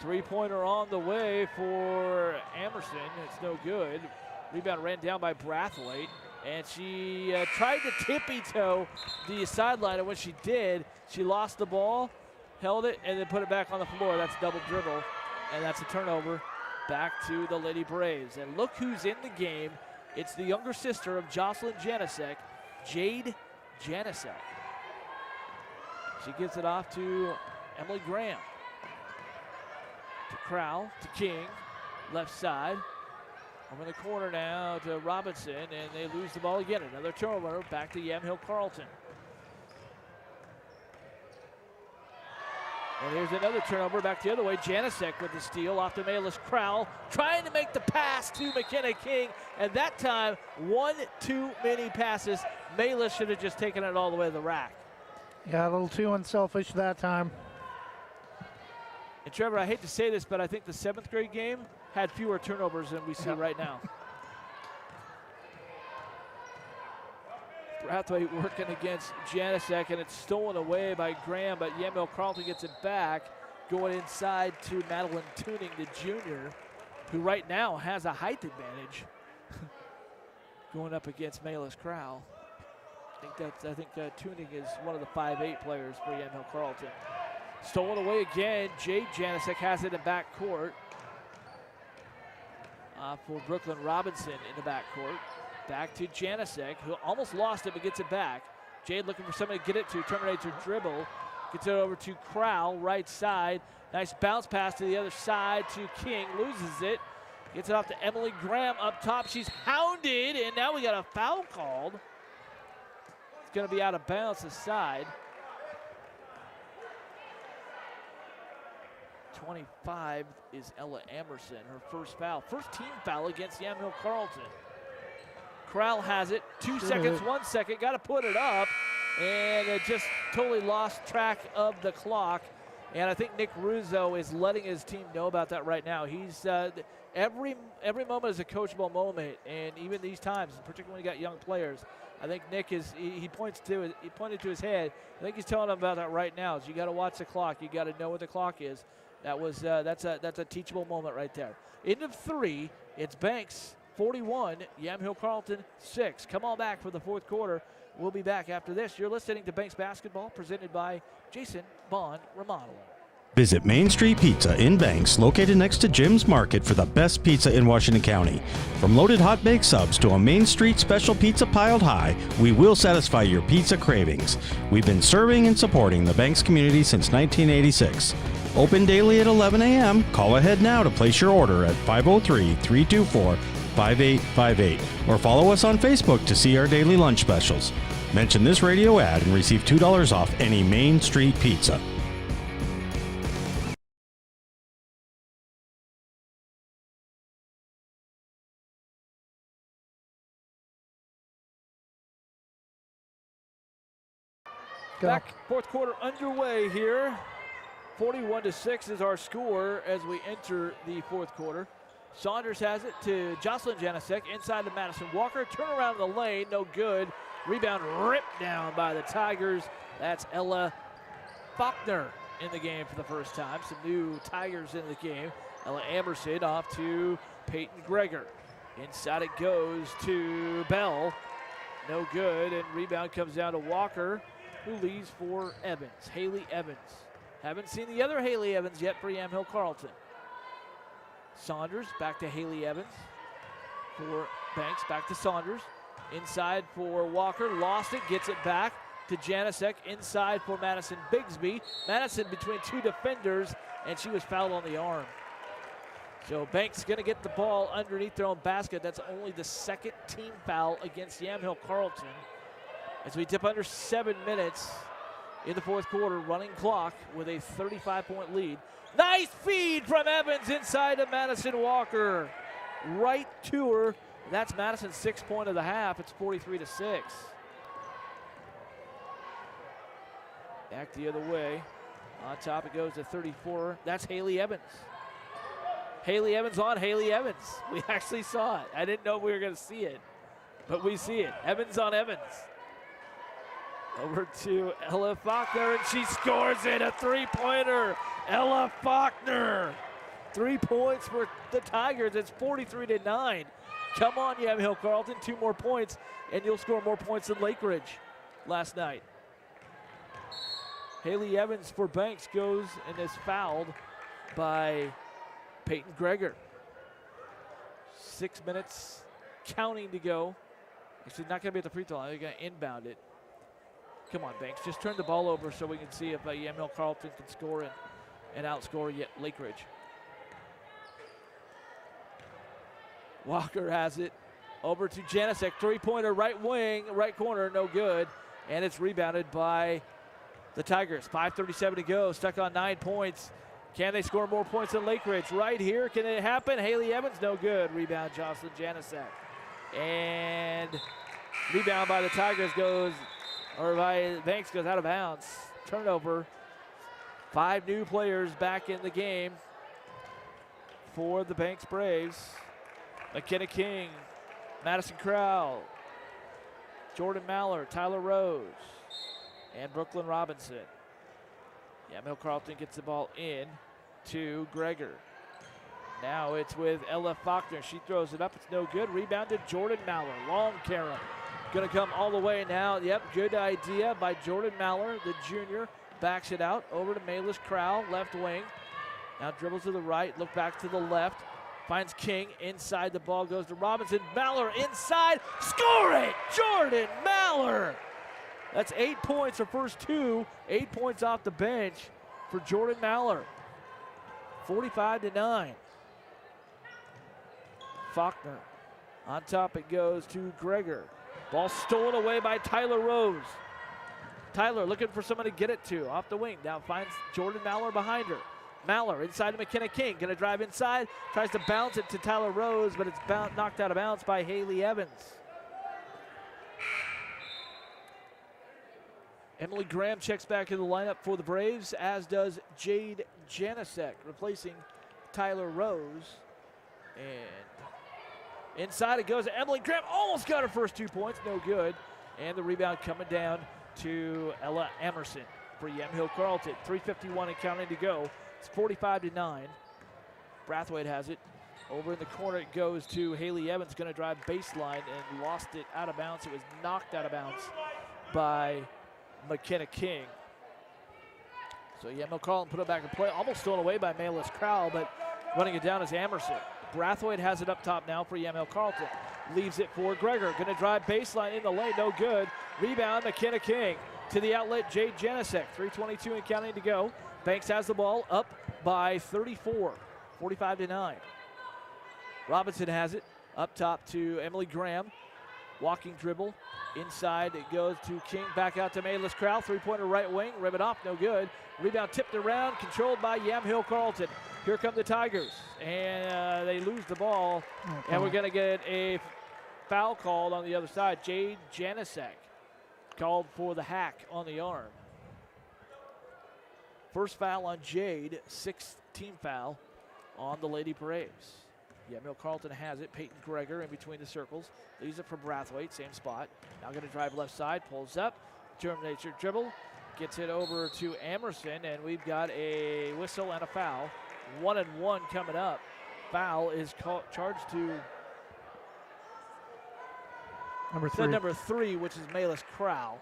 3-pointer on the way for Amerson. It's no good. Rebound ran down by Brathwaite. And she tried to tippy-toe the sideline. And when she did, she lost the ball, held it, and then put it back on the floor. That's double dribble. And that's a turnover back to the Lady Braves. And look who's in the game. It's the younger sister of Jocelyn Janicek, Jade Janicek. She gives it off to Emily Graham. To Crowell, to King, left side. Over the corner now to Robinson, and they lose the ball again. Another turnover back to Yamhill-Carlton. And here's another turnover back the other way. Janicek with the steal off to Malis Crowell, trying to make the pass to McKenna King. And that time, one too many passes. Malis should have just taken it all the way to the rack. Yeah, a little too unselfish that time. And Trevor, I hate to say this, but I think the 7th grade game had fewer turnovers than we see right now. Brathwaite working against Janicek, and it's stolen away by Graham, but Yamhill-Carlton gets it back, going inside to Madeline Tuning, the junior, who right now has a height advantage, going up against Malis Crowell. I think Tuning is one of the 5'8" players for Yamhill-Carlton. Stolen away again. Jade Janicek has it in backcourt. For Brooklyn Robinson in the backcourt. Back to Janicek, who almost lost it but gets it back. Jade looking for somebody to get it to, terminates her dribble. Gets it over to Crowell, right side. Nice bounce pass to the other side to King, loses it. Gets it off to Emily Graham up top. She's hounded, and now we got a foul called. It's going to be out of bounds this side. 25 is Ella Emerson, her first foul. First team foul against Yamhill-Carlton. Crowell has it, 2 seconds, 1 second, got to put it up, and it just totally lost track of the clock. And I think Nick Ruzzo is letting his team know about that right now. He's every moment is a coachable moment, and even these times, particularly when you got young players, I think Nick is he pointed to his head. I think he's telling them about that right now. So you got to watch the clock. You got to know what the clock is. That's a teachable moment right there. End of 3. It's Banks 41, Yamhill-Carlton 6. Come on back for the 4th quarter. We'll be back after this. You're listening to Banks Basketball, presented by Jason Bond Remodeling. Visit Main Street Pizza in Banks, located next to Jim's Market, for the best pizza in Washington County. From loaded hot baked subs to a Main Street special pizza piled high, we will satisfy your pizza cravings. We've been serving and supporting the Banks community since 1986. Open daily at 11 a.m. Call ahead now to place your order at 503-324-5858 or follow us on Facebook to see our daily lunch specials. Mention this radio ad and receive $2 off any Main Street pizza. Back, 4th quarter underway here. 41-6 is our score as we enter the 4th quarter. Saunders has it to Jocelyn Janicek, inside to Madison Walker. Turn around the lane, no good. Rebound ripped down by the Tigers. That's Ella Faulkner in the game for the first time. Some new Tigers in the game. Ella Emerson off to Peyton Greger. Inside it goes to Bell. No good, and rebound comes down to Walker, who leaves for Evans. Haley Evans. Haven't seen the other Haley Evans yet for Yamhill-Carlton. Saunders back to Haley Evans for Banks. Back to Saunders. Inside for Walker. Lost it. Gets it back to Janicek. Inside for Madison Bigsby. Madison between 2 defenders, and she was fouled on the arm. So Banks going to get the ball underneath their own basket. That's only the 2nd team foul against Yamhill-Carlton. As we dip under 7 minutes in the 4th quarter, running clock with a 35-point lead. Nice feed from Evans inside of Madison Walker. Right to her. That's Madison's 6th point of the half. It's 43-6. Back the other way. On top it goes to 34. That's Haley Evans. Haley Evans on Haley Evans. We actually saw it. I didn't know we were going to see it, but we see it. Evans on Evans. Over to Ella Faulkner, and she scores it, a 3-pointer. Ella Faulkner. 3 points for the Tigers. It's 43-9. Come on, Yamhill-Carlton, 2 more points, and you'll score more points than Lake Ridge last night. Haley Evans for Banks goes and is fouled by Peyton Greger. 6 minutes counting to go. Actually, not going to be at the free throw line. They're going to inbound it. Come on, Banks. Just turn the ball over so we can see if Yamhill-Carlton can score and outscore Lake Ridge. Walker has it. Over to Janicek. Three-pointer, right wing, right corner, no good. And it's rebounded by the Tigers. 5:37 to go. Stuck on 9 points. Can they score more points than Lake Ridge? Right here. Can it happen? Haley Evans, no good. Rebound, Jocelyn Janicek. And rebound by the Tigers by Banks goes out of bounds. Turnover. 5 new players back in the game for the Banks Braves. McKenna King, Madison Crowell, Jordan Maller, Tyler Rose, and Brooklyn Robinson. Yamhill-Carlton gets the ball in to Greger. Now it's with Ella Faulkner. She throws it up. It's no good. Rebounded Jordan Maller. Long carry. Going to come all the way now. Yep, good idea by Jordan Maller, the junior. Backs it out over to Malis Crowell, left wing. Now dribbles to the right. Look back to the left. Finds King inside. The ball goes to Robinson. Maller inside. Score it! Jordan Maller! That's 8 points, her first 2. 8 points off the bench for Jordan Maller. 45-9. Faulkner. On top it goes to Greger. Ball stolen away by Tyler Rose. Tyler looking for someone to get it to. Off the wing. Now finds Jordan Maller behind her. Maller inside to McKenna King. Going to drive inside. Tries to bounce it to Tyler Rose, but it's knocked out of bounds by Haley Evans. Emily Graham checks back in the lineup for the Braves, as does Jade Janicek, replacing Tyler Rose. And inside it goes. Emily Graham almost got her first 2 points. No good. And the rebound coming down to Ella Emerson for Yamhill-Carlton. 3:51 and counting to go. It's 45-9. Brathwaite has it. Over in the corner it goes to Haley Evans. Going to drive baseline and lost it out of bounds. It was knocked out of bounds by McKenna King. So Yamhill-Carlton put it back in play. Almost stolen away by Malis Crowell, but running it down is Emerson. Brathwaite has it up top now for Yamhill-Carlton. Leaves it for Greger. Going to drive baseline in the lane. No good. Rebound, McKenna King. To the outlet, Jade Janicek. 3:22 and counting to go. Banks has the ball, up by 34. 45-9. Robinson has it. Up top to Emily Graham. Walking dribble. Inside it goes to King. Back out to Malis Crowell. Three-pointer right wing. Rim it off. No good. Rebound tipped around. Controlled by Yamhill-Carlton. Here come the Tigers. And they lose the ball. And we're going to get a foul called on the other side. Jade Janicek called for the hack on the arm. First foul on Jade. 6th team foul on the Lady Braves. Yamhill-Carlton has it. Peyton Greger in between the circles. Leaves it for Brathwaite, same spot. Now going to drive left side, pulls up, terminates her dribble, gets it over to Emerson, and we've got a whistle and a foul. 1-and-1 coming up. Foul is charged to number 3, which is Malis Crowell.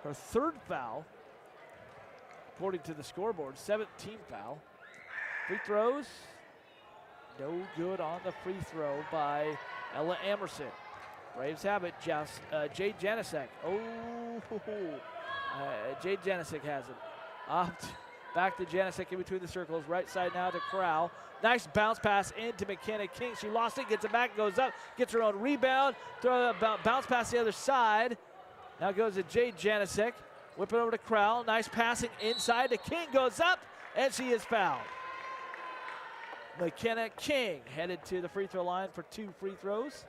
Her 3rd foul, according to the scoreboard. 7th team foul. Free throws. No good on the free throw by Ella Emerson. Braves have it. Jade Janicek. Jade Janicek has it. Back to Janicek in between the circles. Right side now to Crowell. Nice bounce pass into McKenna King. She lost it, gets it back, goes up, gets her own rebound. Throw a bounce pass the other side. Now goes to Jade Janicek. Whip it over to Crowell. Nice passing inside to King. Goes up, and she is fouled. McKenna King headed to the free throw line for 2 free throws.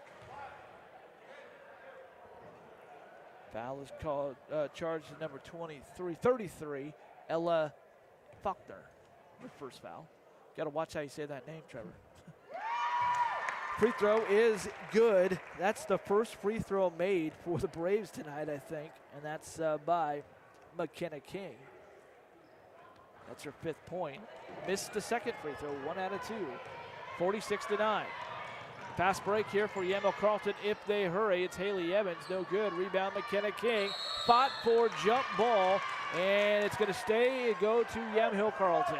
Foul is called, charged to number 33, Ella Faulkner. Her first foul. Got to watch how you say that name, Trevor. Free throw is good. That's the first free throw made for the Braves tonight, I think, and that's by McKenna King. That's her 5th point. Missed the 2nd free throw, 1 out of 2. 46-9. Fast break here for Yamhill-Carlton if they hurry. It's Haley Evans, no good. Rebound McKenna King. Fought for jump ball, and it's going to stay and go to Yamhill-Carlton.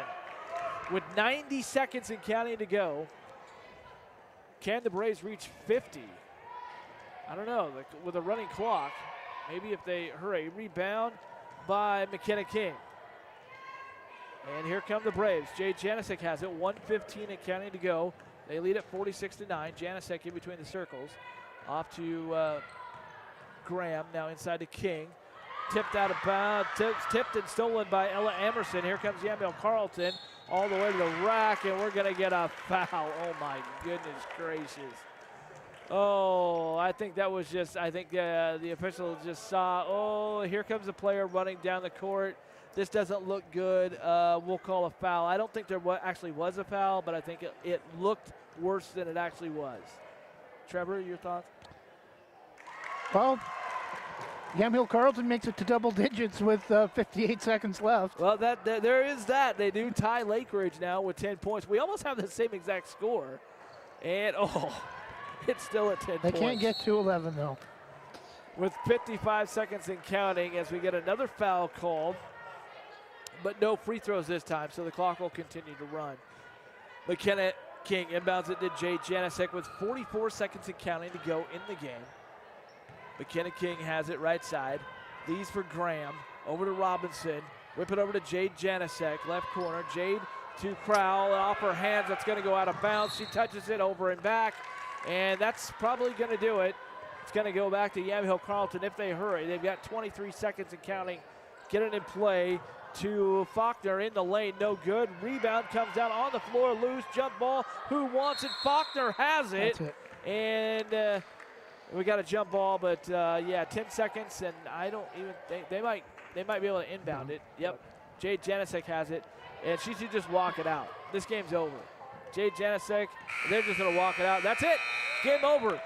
With 90 seconds and counting to go, can the Braves reach 50? I don't know, with a running clock. Maybe if they hurry. Rebound by McKenna King. And here come the Braves. Jade Janasek has it. 1:15 and counting to go. They lead at 46-9. Janasek in between the circles. Off to Graham. Now inside to King. Tipped out of bounds. Tipped and stolen by Ella Emerson. Here comes Yamhill-Carlton all the way to the rack, and we're going to get a foul. Oh, my goodness gracious. Oh, I think that was just, the official just saw, oh, here comes a player running down the court. This doesn't look good. We'll call a foul. I don't think there actually was a foul, but I think it looked worse than it actually was. Trevor, your thoughts? Well, Yamhill-Carlton makes it to double digits with 58 seconds left. Well, there is that. They do tie Lake Ridge now with 10 points. We almost have the same exact score. And, it's still at 10 points. They can't get to 11, though. With 55 seconds and counting as we get another foul called, but no free throws this time, so the clock will continue to run. McKenna King inbounds it to Jade Janasek with 44 seconds and counting to go in the game. McKenna King has it right side. Leaves for Graham. Over to Robinson. Whip it over to Jade Janasek. Left corner. Jade to Crowell. Off her hands. That's going to go out of bounds. She touches it over and back. And that's probably going to do it. It's going to go back to Yamhill-Carlton if they hurry. They've got 23 seconds and counting. Get it in play to Faulkner in the lane. No good. Rebound comes down on the floor. Loose. Jump ball. Who wants it? Faulkner has it. That's it. And we got a jump ball, but 10 seconds, and I don't even think they might be able to inbound it. Yep. Jade Janasek has it, and she should just walk it out. This game's over. Jade Janasek, they're just going to walk it out. That's it. Game over.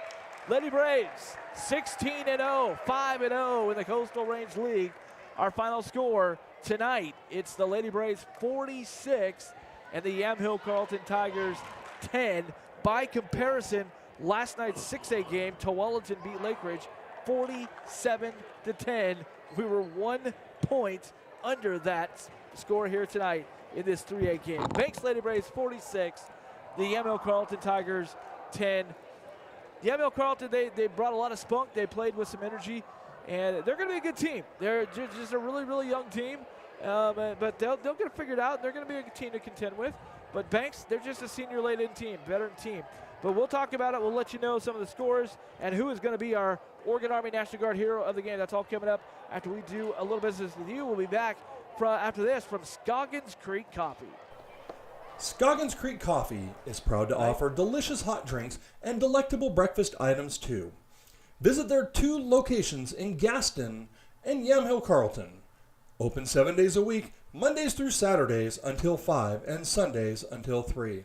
Lady Braves, 16-0, 5-0 in the Coastal Range League. Our final score tonight, it's the Lady Braves 46 and the Yamhill-Carlton Tigers 10. By comparison, last night's 6A game, Tualatin beat Lake Ridge 47-10. We were 1 point under that score here tonight in this 3A game. Banks Lady Braves 46, the Yamhill-Carlton Tigers 10. The Yamhill-Carlton, they brought a lot of spunk. They played with some energy, and they're going to be a good team. They're just a really, really young team, but they'll get it figured out. They're going to be a good team to contend with. But Banks, they're just a senior-laden team, veteran team. But we'll talk about it. We'll let you know some of the scores and who is going to be our Oregon Army National Guard hero of the game. That's all coming up after we do a little business with you. We'll be back after this from Scoggins Creek Coffee. Scoggins Creek Coffee is proud to offer delicious hot drinks and delectable breakfast items too. Visit their 2 locations in Gaston and Yamhill-Carlton. Open 7 days a week, Mondays through Saturdays until 5 and Sundays until 3.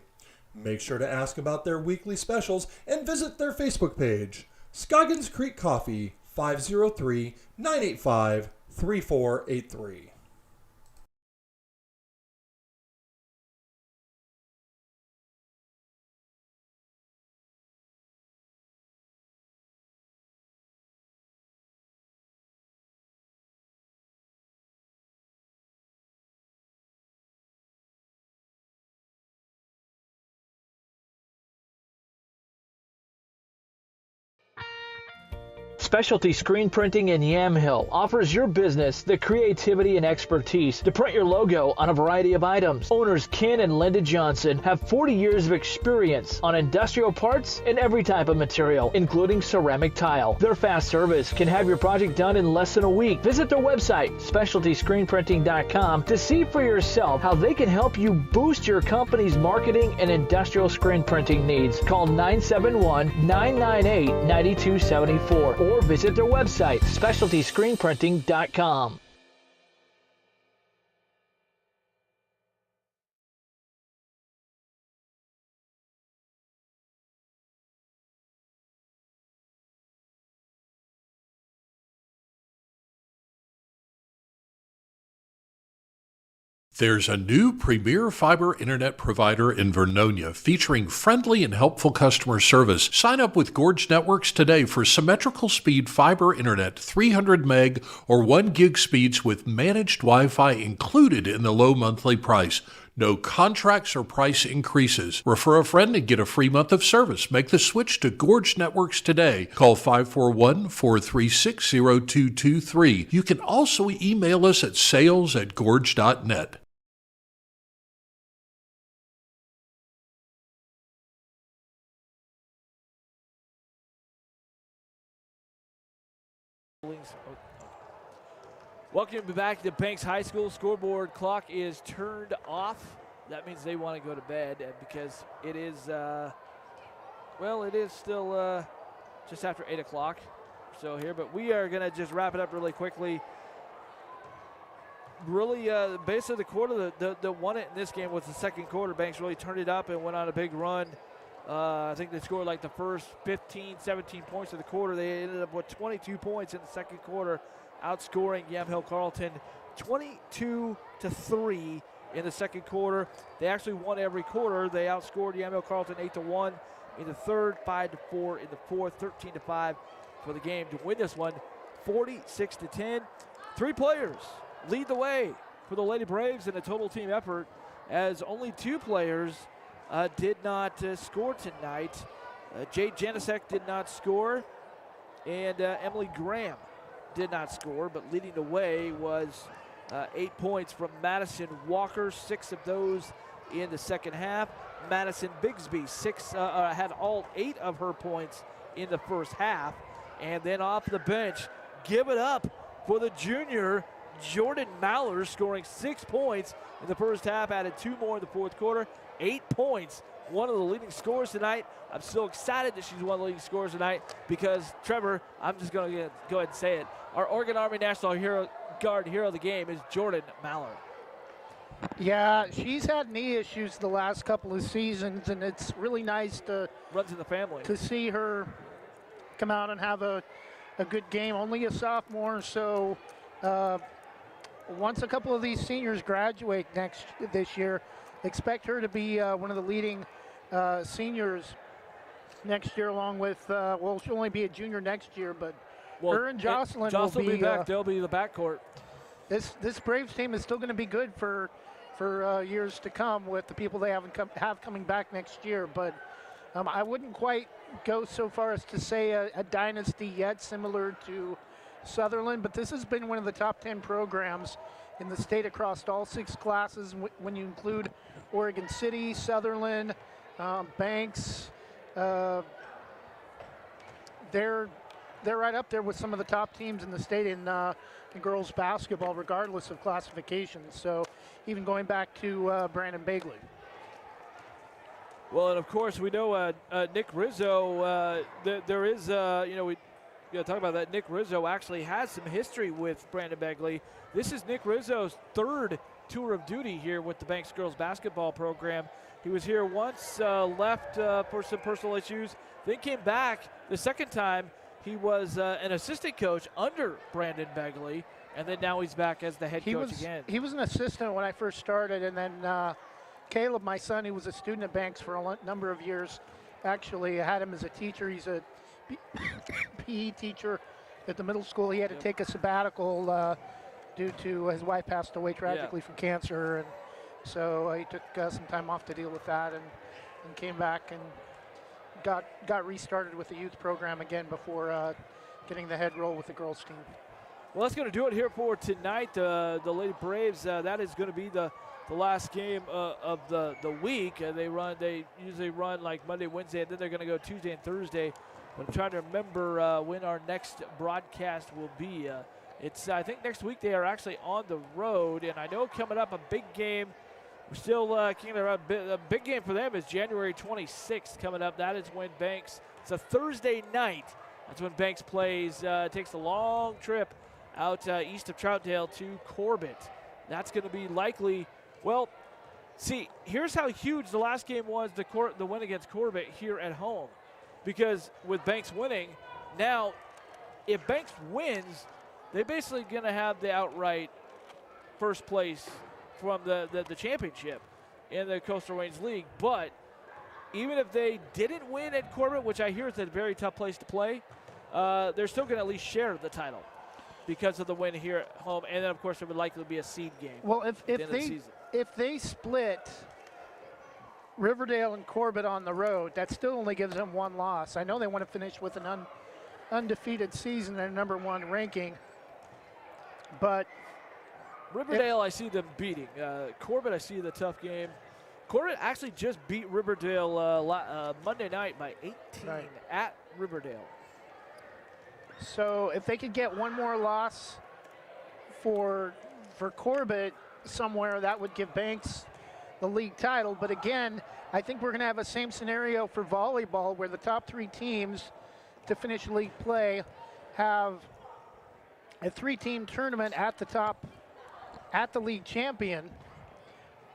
Make sure to ask about their weekly specials and visit their Facebook page. Scoggins Creek Coffee, 503-985-3483. Specialty Screen Printing in Yamhill offers your business the creativity and expertise to print your logo on a variety of items. Owners Ken and Linda Johnson have 40 years of experience on industrial parts and every type of material, including ceramic tile. Their fast service can have your project done in less than a week. Visit their website, specialtyscreenprinting.com, to see for yourself how they can help you boost your company's marketing and industrial screen printing needs. Call 971-998-9274 or visit their website, specialtyscreenprinting.com. There's a new premier fiber internet provider in Vernonia featuring friendly and helpful customer service. Sign up with Gorge Networks today for symmetrical speed fiber internet, 300 meg or 1 gig speeds with managed Wi-Fi included in the low monthly price. No contracts or price increases. Refer a friend and get a free month of service. Make the switch to Gorge Networks today. Call 541-436-0223. You can also email us at sales@gorge.net. Welcome back to Banks High School. Scoreboard clock is turned off. That means they want to go to bed because it is, it is still just after 8 o'clock or so here. But we are going to just wrap it up really quickly. Really, basically the quarter that won it in this game was the second quarter. Banks really turned it up and went on a big run. I think they scored like the first 15, 17 points of the quarter. They ended up with 22 points in the second quarter, outscoring Yamhill-Carlton 22-3 in the second quarter. They actually won every quarter. They outscored Yamhill-Carlton 8-1 in the third, 5-4 in the fourth, 13-5 for the game to win this one, 46-10. 3 players lead the way for the Lady Braves in a total team effort, as only 2 players did not score tonight. Jade Janisek did not score, and Emily Graham did not score, but leading the way was 8 points from Madison Walker, 6 of those in the second half. Madison Bigsby had all 8 of her points in the first half. And then off the bench, give it up for the junior Jordan Mallers, scoring 6 points in the first half, added 2 more in the fourth quarter. 8 points, one of the leading scorers tonight. I'm so excited that she's one of the leading scorers tonight because, Trevor, I'm just going to go ahead and say it. Our Oregon Army National Guard hero of the game is Jordan Mallard. Yeah, she's had knee issues the last couple of seasons, and it's really nice to runs in the family to see her come out and have a good game. Only a sophomore, so once a couple of these seniors graduate this year, expect her to be one of the leading seniors next year, along with, she'll only be a junior next year, but her and Jocelyn will be back. They'll be the backcourt. This Braves team is still going to be good for years to come with the people they have coming back next year. But I wouldn't quite go so far as to say a dynasty yet, similar to Sutherland. But this has been one of the top 10 programs in the state across all 6 classes when you include Oregon City, Sutherland, Banks. They're right up there with some of the top teams in the state in girls basketball, regardless of classification. So even going back to Brandon Bagley. Well, and of course we know Nick Rizzo. There is, we got to talk about that. Nick Rizzo actually has some history with Brandon Bagley. This is Nick Rizzo's 3rd tour of duty here with the Banks girls basketball program. He was here once, left for some personal issues, then came back the second time. He was an assistant coach under Brandon Bagley, and then now he's back as the head coach again. He was an assistant when I first started, and then Caleb, my son, who was a student at Banks for a number of years, actually had him as a teacher. He's a PE teacher at the middle school. He had to take a sabbatical due to his wife passed away tragically from cancer, and so he took some time off to deal with that, and came back and got restarted with the youth program again before getting the head role with the girls team. Well, that's going to do it here for tonight. The Lady Braves, that is going to be the last game of the week. They usually run like Monday, Wednesday, and then they're going to go Tuesday and Thursday. But I'm trying to remember when our next broadcast will be. I think next week they are actually on the road, and I know coming up a big game. We're still kicking around. A big game for them is January 26th coming up. That is when Banks, it's a Thursday night. That's when Banks plays, takes a long trip out east of Troutdale to Corbett. That's going to be likely, see, here's how huge the last game was, the win against Corbett here at home. Because with Banks winning, now if Banks wins, they're basically going to have the outright first place from the championship in the Coastal Range League. But even if they didn't win at Corbett, which I hear is a very tough place to play, they're still going to at least share the title because of the win here at home. And then, of course, there would likely be a seed game well, at the end of the season. if they split Riverdale and Corbett on the road, that still only gives them one loss. I know they want to finish with an undefeated season and number one ranking, but Riverdale, I see them beating. Corbett, I see the tough game. Corbett actually just beat Riverdale Monday night by 18 at Riverdale. So if they could get one more loss for Corbett somewhere, that would give Banks the league title. But again, I think we're going to have the same scenario for volleyball, where the top three teams to finish league play have a three-team tournament at the top, at the league champion,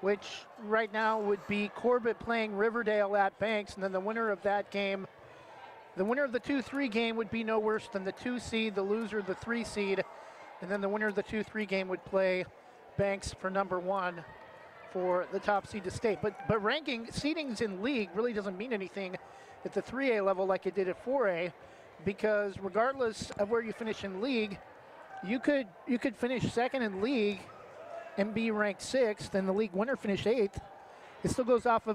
which right now would be Corbett playing Riverdale at Banks, and then the winner of that game, the winner of the 2-3 game would be no worse than the 2 seed, the loser the 3 seed, and then the winner of the 2-3 game would play Banks for number 1 for the top seed to stay. But ranking, seedings in league really doesn't mean anything at the 3A level like it did at 4A, because regardless of where you finish in league, you could finish second in league and be ranked 6th, and the league winner finished 8th. It still goes off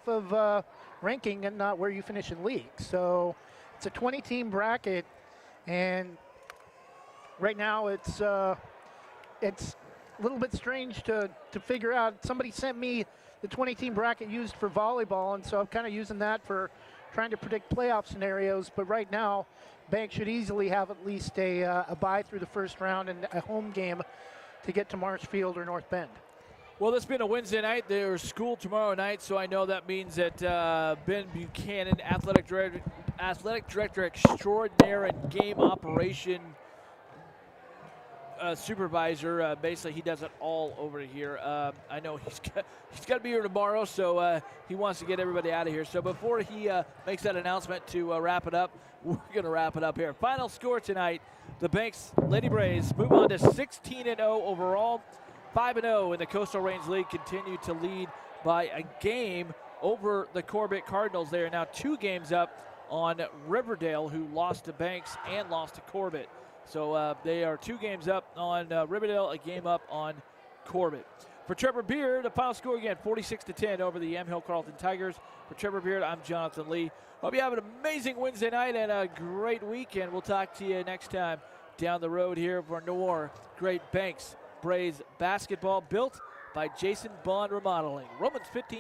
of ranking and not where you finish in league. So it's a 20-team bracket, and right now it's a little bit strange to figure out. Somebody sent me the 20-team bracket used for volleyball, and so I'm kind of using that for trying to predict playoff scenarios. But right now, Banks should easily have at least a bye through the first round and a home game to get to Marshfield or North Bend. Well, this being a Wednesday night, there's school tomorrow night, so I know that means that Ben Buchanan, athletic director extraordinaire and game operation supervisor, basically he does it all over here. I know he's got to be here tomorrow, so he wants to get everybody out of here. So before he makes that announcement to wrap it up, we're going to wrap it up here. Final score tonight, the Banks Lady Braves move on to 16-0 overall. 5-0 in the Coastal Range League, continue to lead by a game over the Corbett Cardinals. They are now 2 games up on Riverdale, who lost to Banks and lost to Corbett. So they are 2 games up on Riverdale, a game up on Corbett. For Trevor Beard, the final score again, 46-10 over the Yamhill-Carlton Tigers. For Trevor Beard, I'm Jonathan Lee. Hope you have an amazing Wednesday night and a great weekend. We'll talk to you next time down the road here for more great Banks Braves basketball, built by Jason Bond Remodeling. Romans 15.